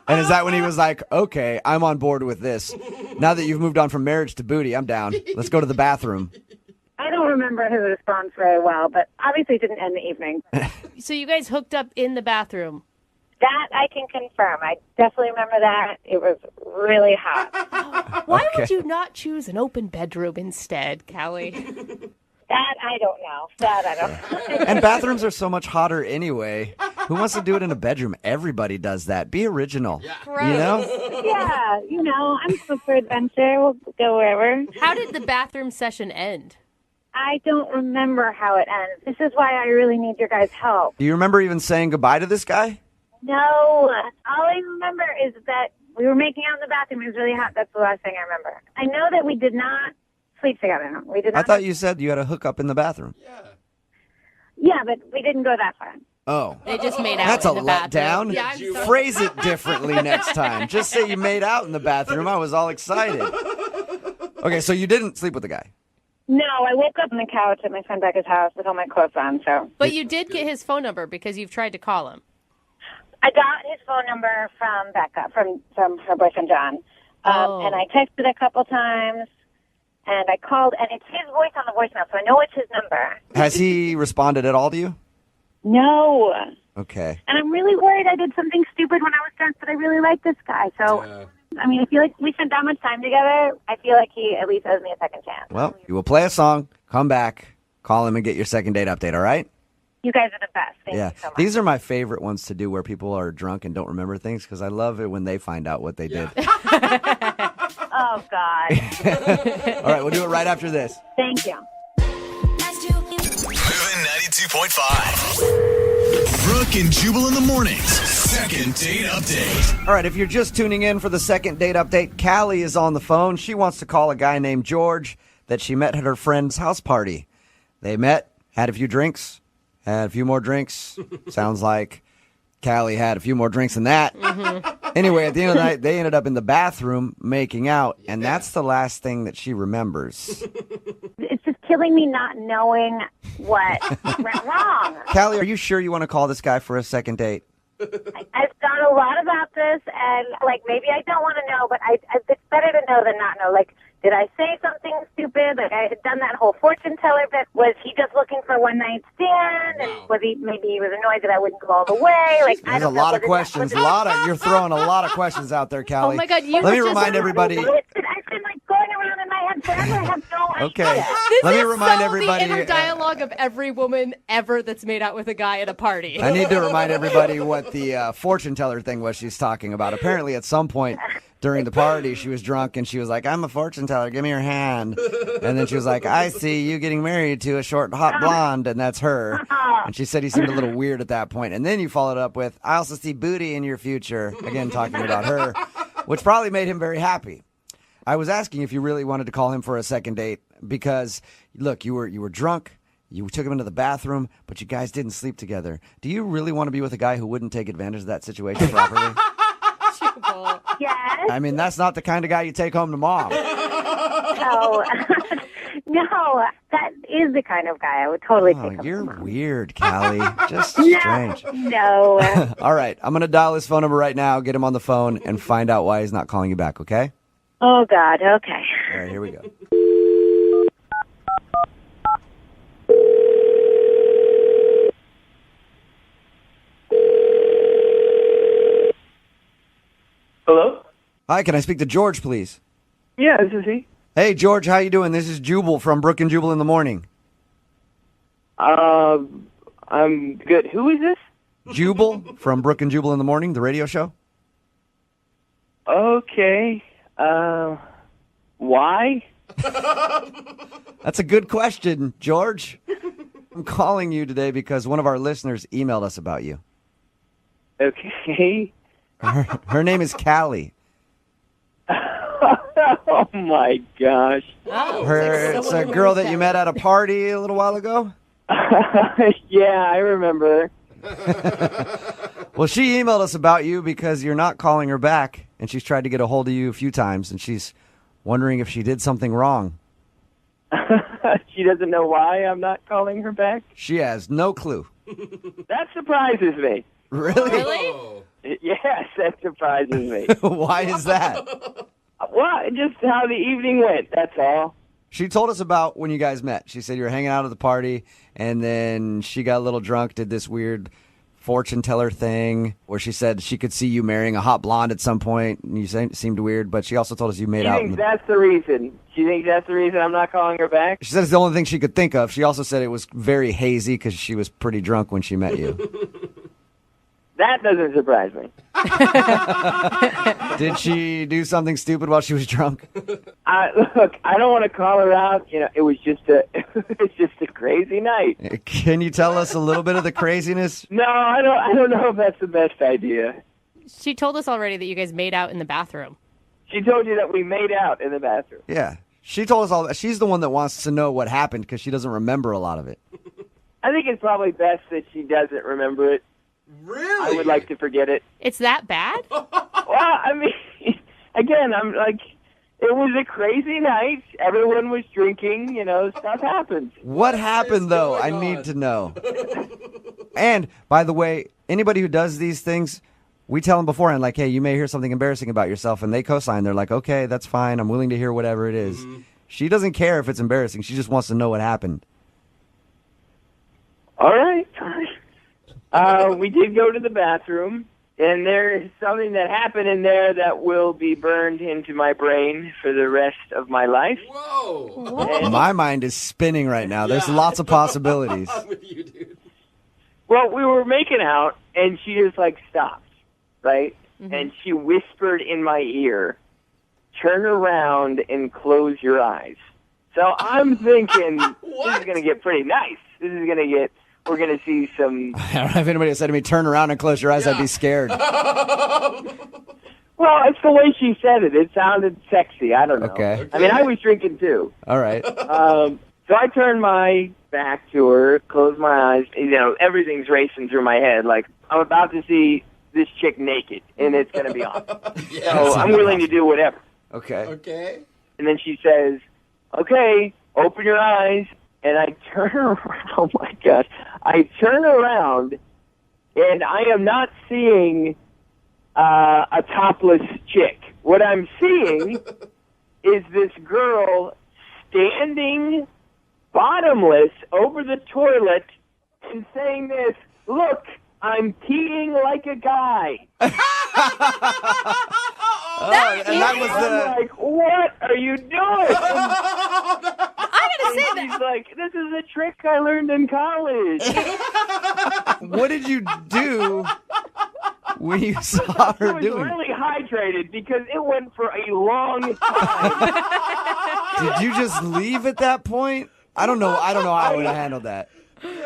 And is that when he was like, okay, I'm on board with this. Now that you've moved on from marriage to booty, I'm down. Let's go to the bathroom. I don't remember his response very well, but obviously it didn't end the evening. So you guys hooked up in the bathroom? That I can confirm. I definitely remember that. It was really hot. Why would you not choose an open bedroom instead, Callie? That I don't know. That I don't know. And bathrooms are so much hotter anyway. Who wants to do it in a bedroom? Everybody does that. Be original. Yeah. You know? Yeah, you know, I'm up for adventure. We'll go wherever. How did the bathroom session end? I don't remember how it ends. This is why I really need your guys' help. Do you remember even saying goodbye to this guy? No. All I remember is that we were making out in the bathroom. It was really hot. That's the last thing I remember. I know that we did not sleep together. We did not. I thought you said you had a hookup in the bathroom. Yeah, but we didn't go that far. Oh. They just made out That's in a the bathroom. letdown. Yeah, I'm sorry. Phrase it differently next time. Just say you made out in the bathroom. I was all excited. Okay, so you didn't sleep with the guy. No, I woke up on the couch at my friend Becca's house with all my clothes on. So, but you did get his phone number because you've tried to call him. I got his phone number from Becca, from her boyfriend John, and I texted a couple times, and I called, and it's his voice on the voicemail, so I know it's his number. Has he responded at all to you? No. Okay. And I'm really worried I did something stupid when I was drunk, but I really like this guy. So, I mean, I feel like we spent that much time together. I feel like he at least owes me a second chance. Well, you will play a song, come back, call him, and get your second date update, all right? You guys are the best. Thank you so much. These are my favorite ones to do where people are drunk and don't remember things because I love it when they find out what they did. Oh, God. All right, we'll do it right after this. Thank you. Moving 92.5. Brooke and Jubal in the mornings. Second date update. All right, if you're just tuning in for the second date update, Callie is on the phone. She wants to call a guy named George that she met at her friend's house party. They met, had a few drinks, had a few more drinks. Sounds like Callie had a few more drinks than that. Mm-hmm. Anyway, at the end of the night, they ended up in the bathroom making out, and that's the last thing that she remembers. It's just killing me not knowing what went wrong. Callie, are you sure you want to call this guy for a second date? I've thought a lot about this, and like maybe I don't want to know, but it's better to know than not know. Like, did I say something stupid? Like I had done that whole fortune teller bit. Was he just looking for a one night stand? And was he annoyed that I wouldn't go all the way? Like There's a lot of questions. You're throwing a lot of questions out there, Callie. Oh my God! Let me remind everybody. I've been like going around in my head forever. I have no idea. Okay. This Let me is remind so everybody. the inner dialogue of every woman ever that's made out with a guy at a party. I need to remind everybody what the fortune teller thing was she's talking about. Apparently, at some point during the party, she was drunk and she was like, "I'm a fortune teller. Give me your hand." And then she was like, "I see you getting married to a short, hot blonde," and that's her. And she said he seemed a little weird at that point. And then you followed up with, "I also see booty in your future." Again, talking about her, which probably made him very happy. I was asking if you really wanted to call him for a second date because, look, you were drunk. You took him into the bathroom, but you guys didn't sleep together. Do you really want to be with a guy who wouldn't take advantage of that situation properly? Yes. I mean, that's not the kind of guy you take home to mom. No. No, that is the kind of guy I would totally take him. You're weird, Callie. Just strange. No. All right, I'm going to dial his phone number right now, get him on the phone, and find out why he's not calling you back, okay? Oh, God. Okay. All right, here we go. Hello? Hi, can I speak to George, please? Yeah, this is he. Hey, George, how you doing? This is Jubal from Brooke and Jubal in the morning. I'm good. Who is this? Jubal from Brooke and Jubal in the morning, the radio show. Okay. Why? That's a good question, George. I'm calling you today because one of our listeners emailed us about you. Okay. Her name is Callie. Oh, my gosh. It's a girl that you met at a party a little while ago? Yeah, I remember. Well, she emailed us about you because you're not calling her back, and she's tried to get a hold of you a few times, and she's wondering if she did something wrong. She doesn't know why I'm not calling her back? She has no clue. That surprises me. Really? Yes, that surprises me. Why is that? Well, just how the evening went, that's all. She told us about when you guys met. She said you were hanging out at the party, and then she got a little drunk, did this weird fortune teller thing where she said she could see you marrying a hot blonde at some point, and you seemed weird, but she also told us you made out. She thinks that's the reason. She thinks that's the reason I'm not calling her back? She said it's the only thing she could think of. She also said it was very hazy because she was pretty drunk when she met you. That doesn't surprise me. Did she do something stupid while she was drunk? Look, I don't want to call her out. You know, it was just a crazy night. Can you tell us a little bit of the craziness? No, I don't know if that's the best idea. She told us already that you guys made out in the bathroom. She told you that we made out in the bathroom. Yeah. She told us all that. She's the one that wants to know what happened because she doesn't remember a lot of it. I think it's probably best that she doesn't remember it. Really? I would like to forget it. It's that bad? Well, I mean, again, I'm like, it was a crazy night. Everyone was drinking. You know, stuff happens. What happened, though? I need to know. And, by the way, anybody who does these things, we tell them beforehand, like, hey, you may hear something embarrassing about yourself, and they co-sign. They're like, okay, that's fine. I'm willing to hear whatever it is. Mm-hmm. She doesn't care if it's embarrassing. She just wants to know what happened. All right. We did go to the bathroom, and there is something that happened in there that will be burned into my brain for the rest of my life. Whoa. My mind is spinning right now. There's lots of possibilities. I'm with you, dude. Well, we were making out, and she just, like, stopped, right? Mm-hmm. And she whispered in my ear, turn around and close your eyes. So I'm thinking, this is going to get pretty nice. We're going to see some... I don't know if anybody had said to me, turn around and close your eyes, I'd be scared. Well, it's the way she said it. It sounded sexy. I don't know. Okay. I mean, I was drinking too. All right. So I turned my back to her, closed my eyes. You know, everything's racing through my head. Like, I'm about to see this chick naked, and it's going to be awesome. So I'm willing to do whatever. Okay. Okay. And then she says, okay, open your eyes. And I turn around, oh my gosh, I turn around, and I am not seeing a topless chick. What I'm seeing is this girl standing bottomless over the toilet and saying this, "Look, I'm peeing like a guy." I'm like, what are you doing? I gotta say that. He's like, this is a trick I learned in college. What did you do when you saw her doing? I was really hydrated because it went for a long time. Did you just leave at that point? I don't know how I would have handled that.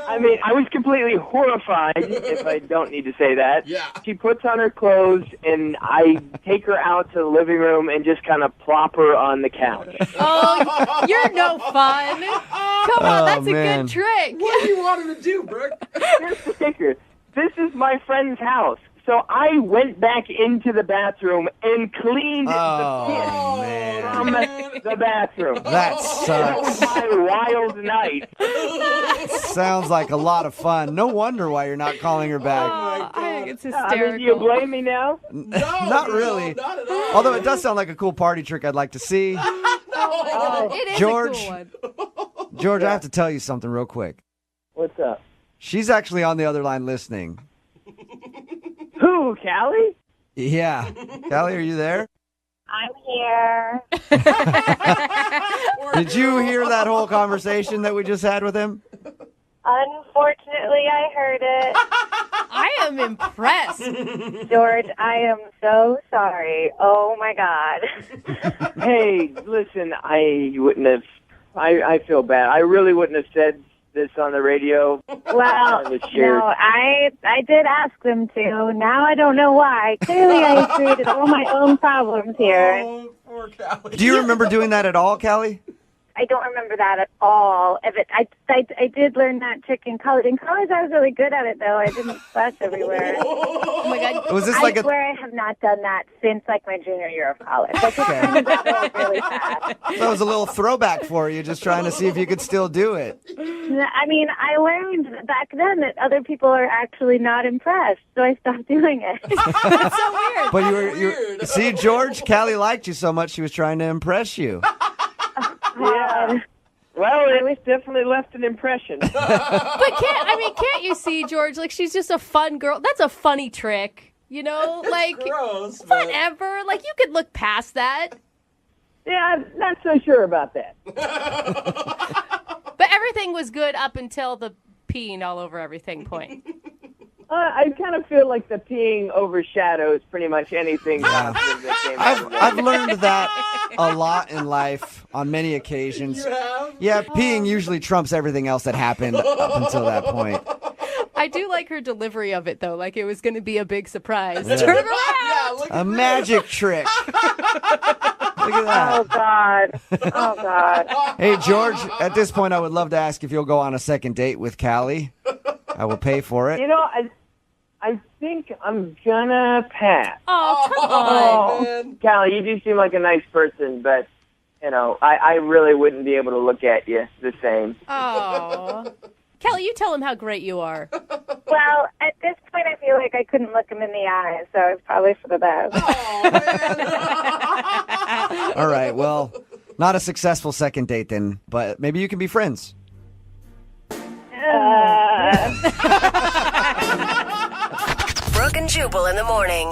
I mean, I was completely horrified, if I don't need to say that. Yeah. She puts on her clothes, and I take her out to the living room and just kind of plop her on the couch. Oh, you're no fun. Come on, that's a man. good trick. What do you want him to do, Brooke? Here's the kicker. This is my friend's house. So I went back into the bathroom and cleaned the piss from the bathroom. That sucks. That was my wild night. Sounds like a lot of fun. No wonder why you're not calling her back. I think it's Do hysterical. you blame me now? Not really. Not at all. Although it does sound like a cool party trick I'd like to see. It is George. a cool one. George, I have to tell you something real quick. What's up? She's actually on the other line listening. Who, Callie? Yeah. Callie, are you there? I'm here. Did you hear that whole conversation that we just had with him? Unfortunately, I heard it. I am impressed. George, I am so sorry. Oh, my God. Hey, listen, I wouldn't have. I feel bad. I really wouldn't have said this on the radio. Well, no, I did ask them to. Now I don't know why. Clearly, I created all my own problems here. Oh, poor Callie. Do you remember doing that at all, Callie? I don't remember that at all. I did learn that trick in college. In college, I was really good at it, though. I didn't splash everywhere. Oh my God. Was this I like swear I have not done that since like my junior year of college. Like, it's really fast. That was a little throwback for you, just trying to see if you could still do it. I mean, I learned back then that other people are actually not impressed, so I stopped doing it. That's so weird. But you see, George, Callie liked you so much she was trying to impress you. Yeah. Well, it definitely left an impression. But can't you see, George? Like, she's just a fun girl. That's a funny trick, you know? Like, gross, but- whatever. Like, you could look past that. Yeah, I'm not so sure about that. But everything was good up until the peeing all over everything point. I kind of feel like the peeing overshadows pretty much anything positive that came out of I've learned that a lot in life on many occasions. You have? Yeah, peeing usually trumps everything else that happened up until that point. I do like her delivery of it, though. Like it was going to be a big surprise. Yeah. Turn around. Yeah, look A magic trick. Look at that. Oh, God. Oh, God. Hey, George, at this point, I would love to ask if you'll go on a second date with Callie. I will pay for it. You know, I think I'm gonna pass. Oh, come on. man. Callie, you do seem like a nice person, but, you know, I really wouldn't be able to look at you the same. Oh. Kelly, you tell him how great you are. Well, at this point, I feel like I couldn't look him in the eyes, so it's probably for the best. All right, well, not a successful second date then, but maybe you can be friends. Brooke and Jubal in the morning.